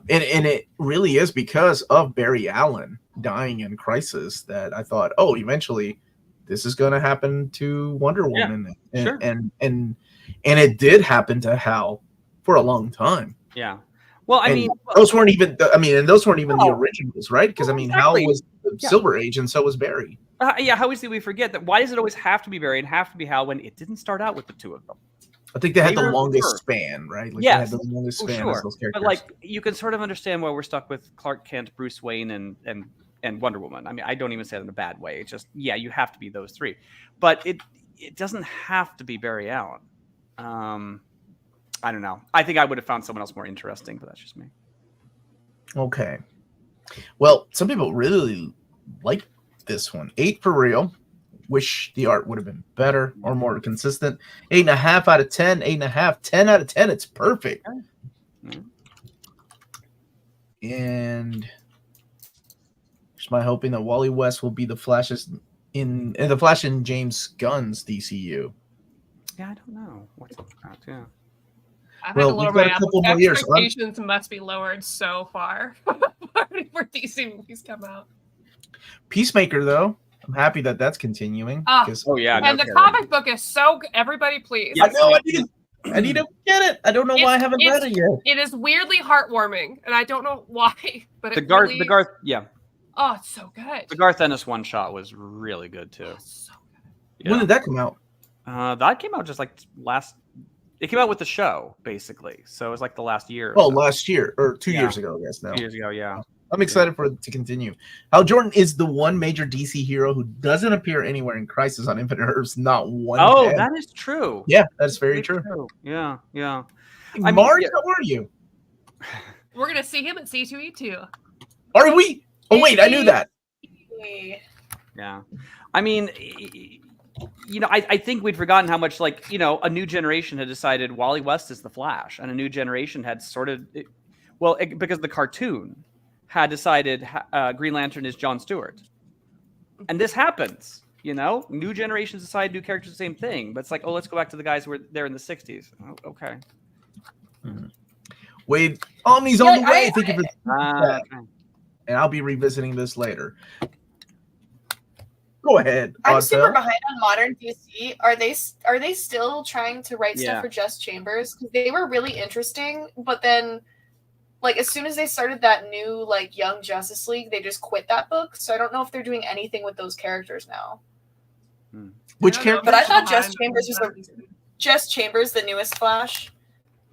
C: And it really is because of Barry Allen dying in Crisis that I thought, oh, eventually this is going to happen to Wonder Woman. And,
B: sure.
C: and it did happen to Hal for a long time.
B: Yeah. Well, I mean,
C: those weren't even the
B: No.
C: originals, right? Because
B: Well,
C: I mean,
B: exactly.
C: Hal was the Silver Age, and so was Barry.
B: Yeah, how easily we forget that. Why does it always have to be Barry and have to be Hal when it didn't start out with the two of them?
C: I think they had the
B: were-
C: longest span, right? Like
B: Yes.
C: they had the longest
B: Oh,
C: span
B: sure.
C: as those characters.
B: But like, you can sort of understand why we're stuck with Clark Kent, Bruce Wayne, and Wonder Woman. I mean, I don't even say that in a bad way. It's just, yeah, you have to be those three, but it doesn't have to be Barry Allen. I don't know. I think I would have found someone else more interesting, but that's just me.
C: Okay. Well, some people really like this one. 8 for real. Wish the art would have been better or more consistent. 8.5 out of 10. 8.5. 10 out of 10. It's perfect.
B: Mm-hmm.
C: And just my hoping that Wally West will be the Flash in the Flash in James Gunn's DCU.
B: Yeah, I don't know what's up with that. Yeah.
A: I've
C: Well,
A: had to lower
C: we've got
A: my
C: a couple more years.
A: expectations must be lowered so far before DC movies come out.
C: Peacemaker, though, I'm happy that that's continuing.
A: Ah.
C: 'Cause-
B: Oh yeah.
A: And the comic book is so good. Everybody, please.
C: I know. I need to get it. I don't know why I haven't read it yet.
A: It is weirdly heartwarming, and I don't know why. But
B: The Garth, yeah,
A: oh, it's so good.
B: the Garth Ennis one shot was really good too.
A: Oh, it's so good.
B: Yeah.
C: When did that come out?
B: That came out just like it came out with the show basically, so it was like the last year.
C: Oh, last year or 2
B: Yeah.
C: years ago, I guess now.
B: 2 years ago, yeah.
C: I'm excited for it to continue. Hal Jordan is the one major DC hero who doesn't appear anywhere in Crisis on Infinite Earths. Not one.
B: Oh,
C: time.
B: that is true.
C: Yeah, that's very true.
B: Yeah, yeah.
C: Marge, how are you?
A: We're gonna see him at C2E2.
C: Are we? Oh wait, I knew that.
B: Yeah. I mean, I think we'd forgotten how much, like, a new generation had decided Wally West is the Flash, and a new generation had because the cartoon had decided Green Lantern is Jon Stewart. And this happens, New generations decide new characters the same thing, but it's like, oh, let's go back to the guys who were there in the 60s. Oh, okay.
C: Waid, Omni's on the way. Thank you for
B: Okay.
C: and I'll be revisiting this later. Go ahead.
D: I'm super
C: Oddfell.
D: behind on modern DC. Are they still trying to write
B: Yeah.
D: stuff for Just Chambers? Because they were really interesting, but then, like, as soon as they started that new, like, Young Justice League, they just quit that book. So I don't know if they're doing anything with those characters now.
C: Which
A: I don't know
C: character?
A: if
D: But I
A: it's
D: thought
A: behind
D: Just Chambers was
A: the-
D: Just Chambers, the newest Flash.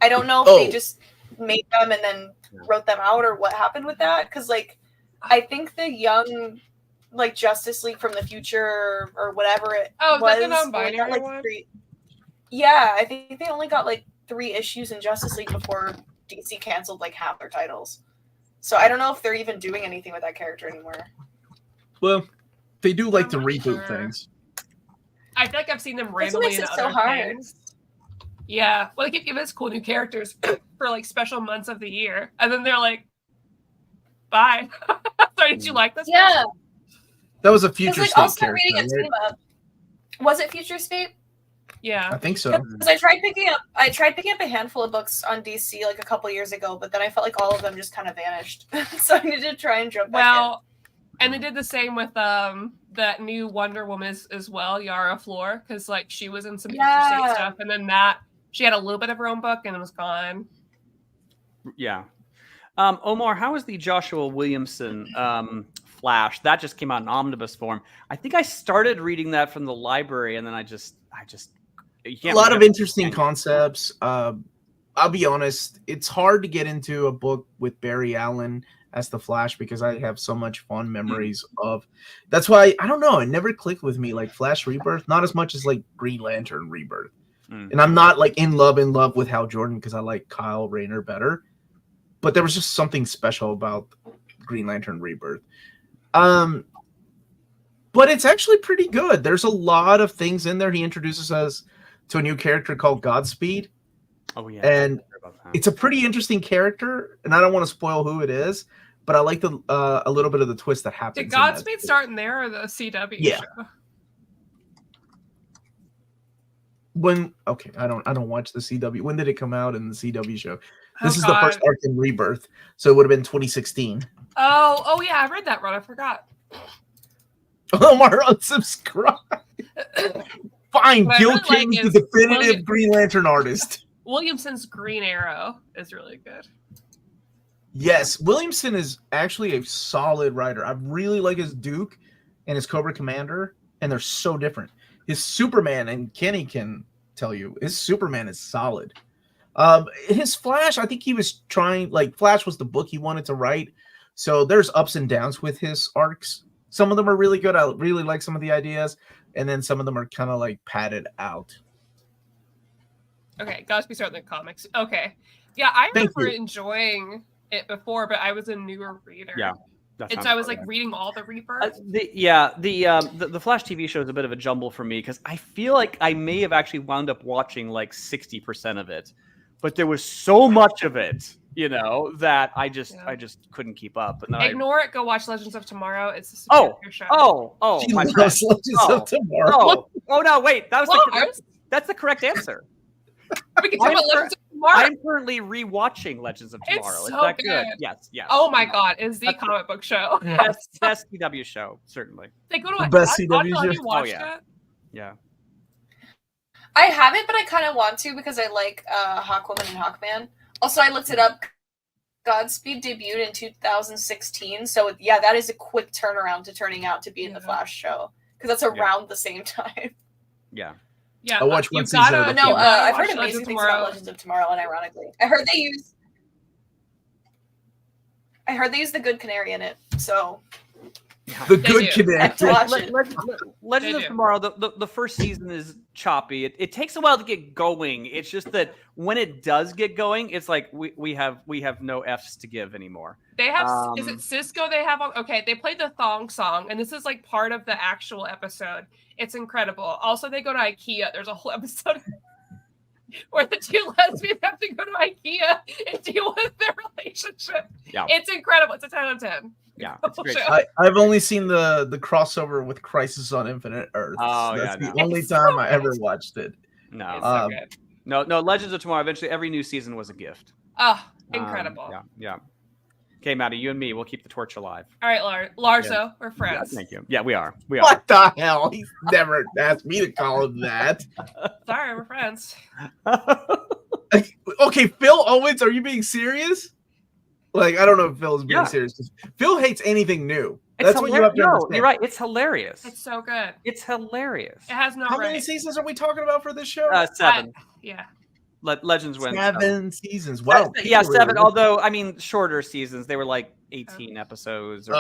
D: I don't know if they just made them and then wrote them out or what happened with that. Because, like, I think the Young, like, Justice League from the future or whatever it
A: Oh, is
D: was.
A: that the
D: only got,
A: non-binary
D: like,
A: one?
D: 3. Yeah, I think they only got like 3 issues in Justice League before DC canceled like half their titles. So I don't know if they're even doing anything with that character anymore.
C: Well, they do like to
A: I'm not
C: reboot
A: sure.
C: things.
A: I feel like I've seen them
D: That's what
A: randomly
D: makes
A: in
D: it
A: other
D: so hard.
A: things. Yeah, well, they keep giving us cool new characters for like special months of the year, and then they're like, "Bye." Sorry, did you like this?
D: Yeah,
C: That was a
D: because
C: Future
D: like
C: State
D: I'll start
C: character,
D: reading a
C: right?
D: team up. Was it Future State?
A: Yeah.
C: I think so.
D: Because I tried picking up a handful of books on DC like a couple years ago, but then I felt like all of them just kind of vanished. So I needed to try and jump back
A: Well, and they did the same with that new Wonder Woman as well, Yara Flor, because like she was in some Future State
D: Yeah.
A: stuff, and then she had a little bit of her own book and it was gone.
B: Yeah. Omar, how is the Joshua Williamson Flash? That just came out in omnibus form. I think I started reading that from the library, and then I just you
C: A
B: can't
C: lot of
B: remember.
C: interesting concepts. I'll be honest, it's hard to get into a book with Barry Allen as the Flash because I have so much fond memories of. That's why I don't know. It never clicked with me like Flash Rebirth, not as much as like Green Lantern Rebirth. And I'm not like in love with Hal Jordan because I like Kyle Rayner better. But there was just something special about Green Lantern Rebirth. But it's actually pretty good. There's a lot of things in there. He introduces us to a new character called Godspeed.
B: Oh yeah.
C: And
B: I heard about that.
C: it's a pretty interesting character, and I don't want to spoil who it is, but I like the a little bit of the twist that happens.
A: Did Godspeed start in there or the CW
C: Yeah.
A: show?
C: I don't watch the CW. When did it come out in the CW show? This is
A: God.
C: the first arc in Rebirth, so it would have been 2016.
A: Oh yeah, I read that one. I forgot.
C: Omar unsubscribe. Fine,
A: What I
C: Gil
A: really
C: King's
A: like
C: the
A: is
C: definitive
A: William-
C: Green Lantern artist.
A: Williamson's Green Arrow is really good.
C: Yes, Williamson is actually a solid writer. I really like his Duke and his Cobra Commander, and they're so different. His Superman, and Kenny can tell you, his Superman is solid. His Flash, I think he was trying, Flash was the book he wanted to write, so there's ups and downs with his arcs. Some of them are really good. I really like some of the ideas, and then some of them are kind of padded out.
A: Okay, Godspeed starting the comics. Okay. Yeah, I
C: Thank
A: remember
C: you.
A: enjoying it before, but I was a newer reader.
B: Yeah.
A: And so I was reading all the Rebirth.
B: The Flash TV show is a bit of a jumble for me because I feel like I may have actually wound up watching 60% of it, but there was so much of it, that I just couldn't keep up. And then
A: Ignore it. Go watch Legends of Tomorrow. It's a superior show.
C: She
B: my
C: loves
B: friend.
C: Legends of Tomorrow.
B: Oh no! Wait,
A: Lars?
B: that's the correct answer.
A: We can talk about Legends of Tomorrow.
B: I'm currently rewatching Legends of Tomorrow.
A: It's
B: Is
A: so
B: that
A: good.
B: Yes.
A: Oh my God, it's the comic book show.
B: Best CW show, certainly.
A: They go to a
C: Best
A: Have
C: CW show?
A: you watched
B: yeah.
A: it?
B: Yeah.
D: I haven't, but I kind of want to because I like Hawkwoman and Hawkman. Also, I looked it up. Godspeed debuted in 2016, so that is a quick turnaround to turning out to be in the Flash show because that's around the same time.
B: Yeah.
A: Yeah,
C: I watched one
A: you've
C: season
A: gotta-
C: of it.
D: No, I've
A: watch
D: heard amazing
A: Legends of
D: things about Legends of Tomorrow, and ironically, I heard they use the Good Canary in it. So
C: The
A: They
C: good
A: do.
C: Canary.
D: to watch it.
B: Legends of
A: do.
B: Tomorrow, the first season is choppy. It takes a while to get going. It's just that when it does get going, it's like we have no F's to give anymore.
A: They have, is it Cisco they have on? Okay, they played the thong song, and this is part of the actual episode. It's incredible. Also, they go to IKEA. There's a whole episode where the two lesbians have to go to IKEA and deal with their relationship.
B: Yeah.
A: It's incredible. It's a 10 out of 10.
B: Yeah, it's great.
A: Show.
C: I've only seen the crossover with Crisis on Infinite Earths.
B: Oh,
C: That's
B: yeah,
C: the
B: no.
C: only
A: It's
C: time
A: so
C: I ever
A: good.
C: watched it.
B: No,
A: It's so good.
B: no. Legends of Tomorrow. Eventually, every new season was a gift.
A: Oh, incredible.
B: Yeah. Okay, Maddie, you and me, we'll keep the torch alive.
A: All right, Larzo,
B: Yeah.
A: we're friends.
B: Thank you. Yeah, we are.
C: What the hell? He's never asked me to call him that.
A: Sorry, we're friends.
C: Okay, Phil Owens, are you being serious? I don't know if Phil is being serious. 'Cause Phil hates anything new. That's what you have to understand.
B: You're right. It's hilarious.
A: It's so good.
B: It's hilarious.
A: It has no
C: How many
A: right.
C: seasons are we talking about for this show?
B: 7.
A: Yeah.
B: Legends wins.
C: 7 seasons. Wow.
B: Yeah,
C: people
B: 7.
C: really-
B: Although, I mean, shorter seasons. They were 18 episodes. Or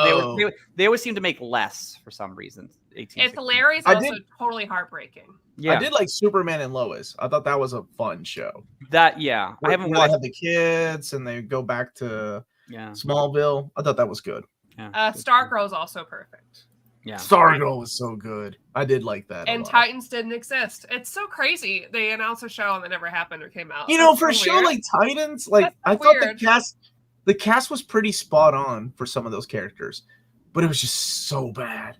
B: they always seem to make less for some reason. 18.
A: It's
B: 16.
A: hilarious.
C: I
A: Also,
C: did-
A: totally heartbreaking.
B: Yeah.
C: I did like Superman and Lois. I thought that was a fun show.
B: I haven't
C: Where they
B: watched.
C: have the kids and they go back to
B: Yeah.
C: Smallville. I thought that was good.
A: Stargirl is also perfect.
B: Yeah.
C: Stargirl was so good. I did like that.
A: And Titans didn't exist. It's so crazy. They announced a show and it never happened or came out.
C: You know,
A: It's
C: for a
A: so
C: show
A: weird.
C: like Titans,
A: That's
C: I
A: so
C: thought
A: weird.
C: the cast was pretty spot on for some of those characters, but it was just so bad.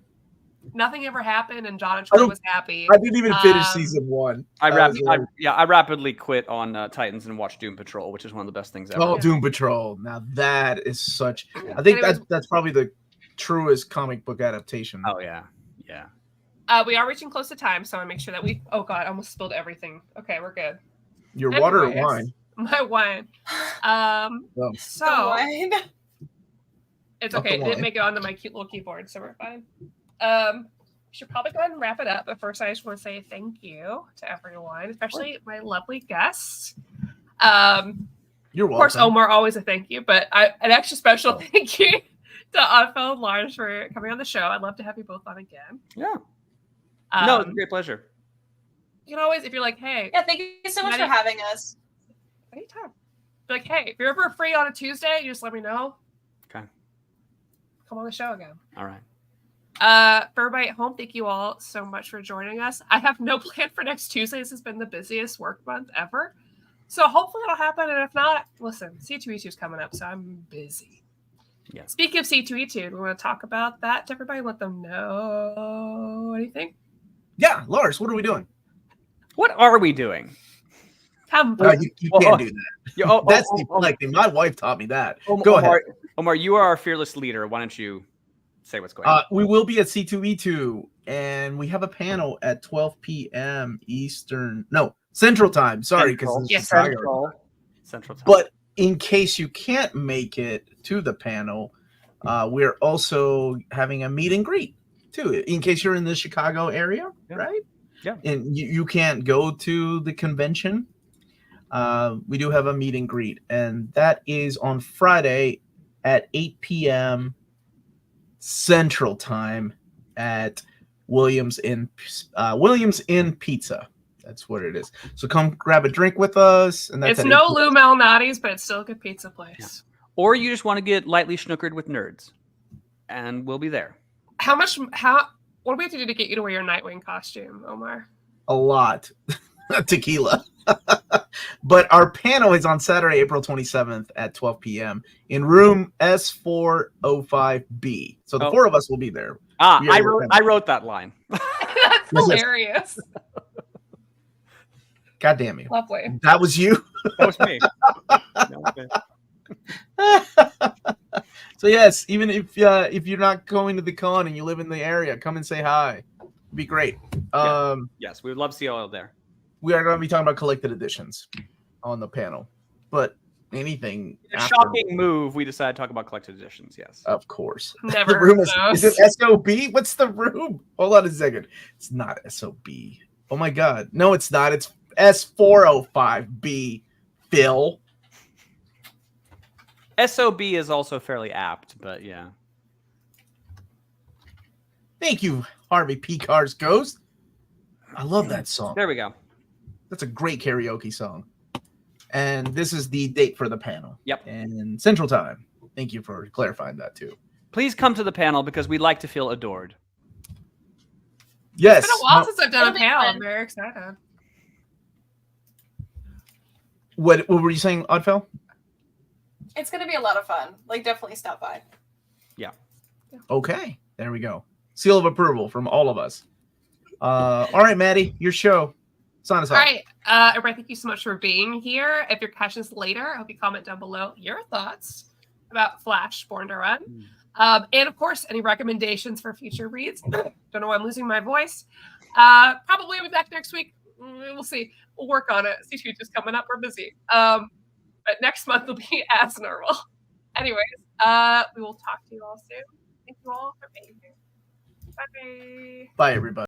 A: Nothing ever happened, and John and
C: I
A: Troy
C: don't-
A: was happy.
C: I didn't even finish
A: Um,
C: season 1.
B: I
C: That was
B: rapidly quit on Titans and watched Doom Patrol, which is one of the best things ever.
C: Oh, Doom Patrol. Now that is such. I think
A: Anyways-
C: that's probably the truest comic book adaptation.
B: Oh yeah.
A: We are reaching close to time, so I make sure that we. Oh God, I almost spilled everything. Okay, we're good.
C: Your water or
A: Anyways,
C: wine?
A: My wine.
C: Oh.
A: So
D: Wine.
A: it's
C: Not the
A: okay. It didn't
C: wine.
A: make it onto my cute little keyboard, so we're fine. We should probably go ahead and wrap it up. But first, I just want to say thank you to everyone, especially my lovely guests.
C: You're
A: Of
C: welcome.
A: course, Omar, always a thank you, but an extra special thank you to Anfel and Lars for coming on the show. I'd love to have you both on again.
B: Yeah. No, it's a
A: Um,
B: great pleasure.
A: you can always, if you're like, hey,
D: Yeah, thank you so much for
A: Maddie-
D: having us.
A: anytime. Be like, hey, if you're ever free on a Tuesday, you just let me know.
B: Okay.
A: Come on the show again.
B: All right.
A: For everybody at home, thank you all so much for joining us. I have no plan for next Tuesday. This has been the busiest work month ever. So hopefully it'll happen. And if not, listen, C2E2 is coming up, so I'm busy.
B: Yeah.
A: Speaking of C2E2, do we want to talk about that to everybody? Let them know anything?
C: Yeah, Lars, what are we doing?
B: What are we doing?
A: Come.
C: You can't do that. That's deflecting. My wife taught me that. Go ahead.
B: Omar, you are our fearless leader. Why don't you say what's going on?
C: We will be at C2E2, and we have a panel at 12 p.m. Central Time. Sorry, because it's
A: Yes,
C: Chicago.
B: Central Time.
C: But in case you can't make it to the panel, we're also having a meet and greet too. In case you're in the Chicago area, right?
B: Yeah.
C: And you can't go to the convention. We do have a meet and greet, and that is on Friday at 8 p.m. Central Time at Williams Inn Pizza. That's what it is. So come grab a drink with us. And that's
A: it's no Lou Malnati's, but it's still a good pizza place.
B: Yeah. Or you just want to get lightly schnookered with nerds, and we'll be there.
A: What do we have to do to get you to wear your Nightwing costume, Omar?
C: A lot. Tequila. But our panel is on Saturday, April 27th at 12 p.m. in room S405B. So the four of us will be there.
B: I wrote that line.
A: That's hilarious.
C: God damn you.
A: Lovely.
C: That was you?
B: That was me.
C: So yes, even if you're not going to the con and you live in the area, come and say hi. It'd be great.
B: Yes, we would love to see you all there.
C: We are going to be talking about collected editions on the panel, but anything.
B: Shocking move. We decided to talk about collected editions. Yes,
C: of course.
A: Never.
C: The room is it SOB? What's the room? Hold on a second. It's not SOB. Oh my god, no, it's not. It's S405B. Phil.
B: SOB is also fairly apt, but yeah.
C: Thank you, Harvey P. Cars Ghost. I love that song.
B: There we go.
C: That's a great karaoke song. And this is the date for the panel.
B: Yep.
C: And Central Time. Thank you for clarifying that too.
B: Please come to the panel because we'd like to feel adored.
C: Yes.
A: It's been a while since I've done a panel. I'm very excited.
C: What were you saying, Oddfell?
D: It's going to be a lot of fun. Like, definitely stop by.
B: Yeah.
C: Okay. There we go. Seal of approval from all of us. All right, Maddie, your show. Sign us off.
A: All right. Everybody, thank you so much for being here. If you're catching us later, I hope you comment down below your thoughts about Flash Born to Run. And of course, any recommendations for future reads. Don't know why I'm losing my voice. Probably will be back next week. We'll see. We'll work on it. C2 just coming up. We're busy. But next month will be as normal. Anyways, we will talk to you all soon. Thank you all for being here. Bye.
C: Bye, everybody.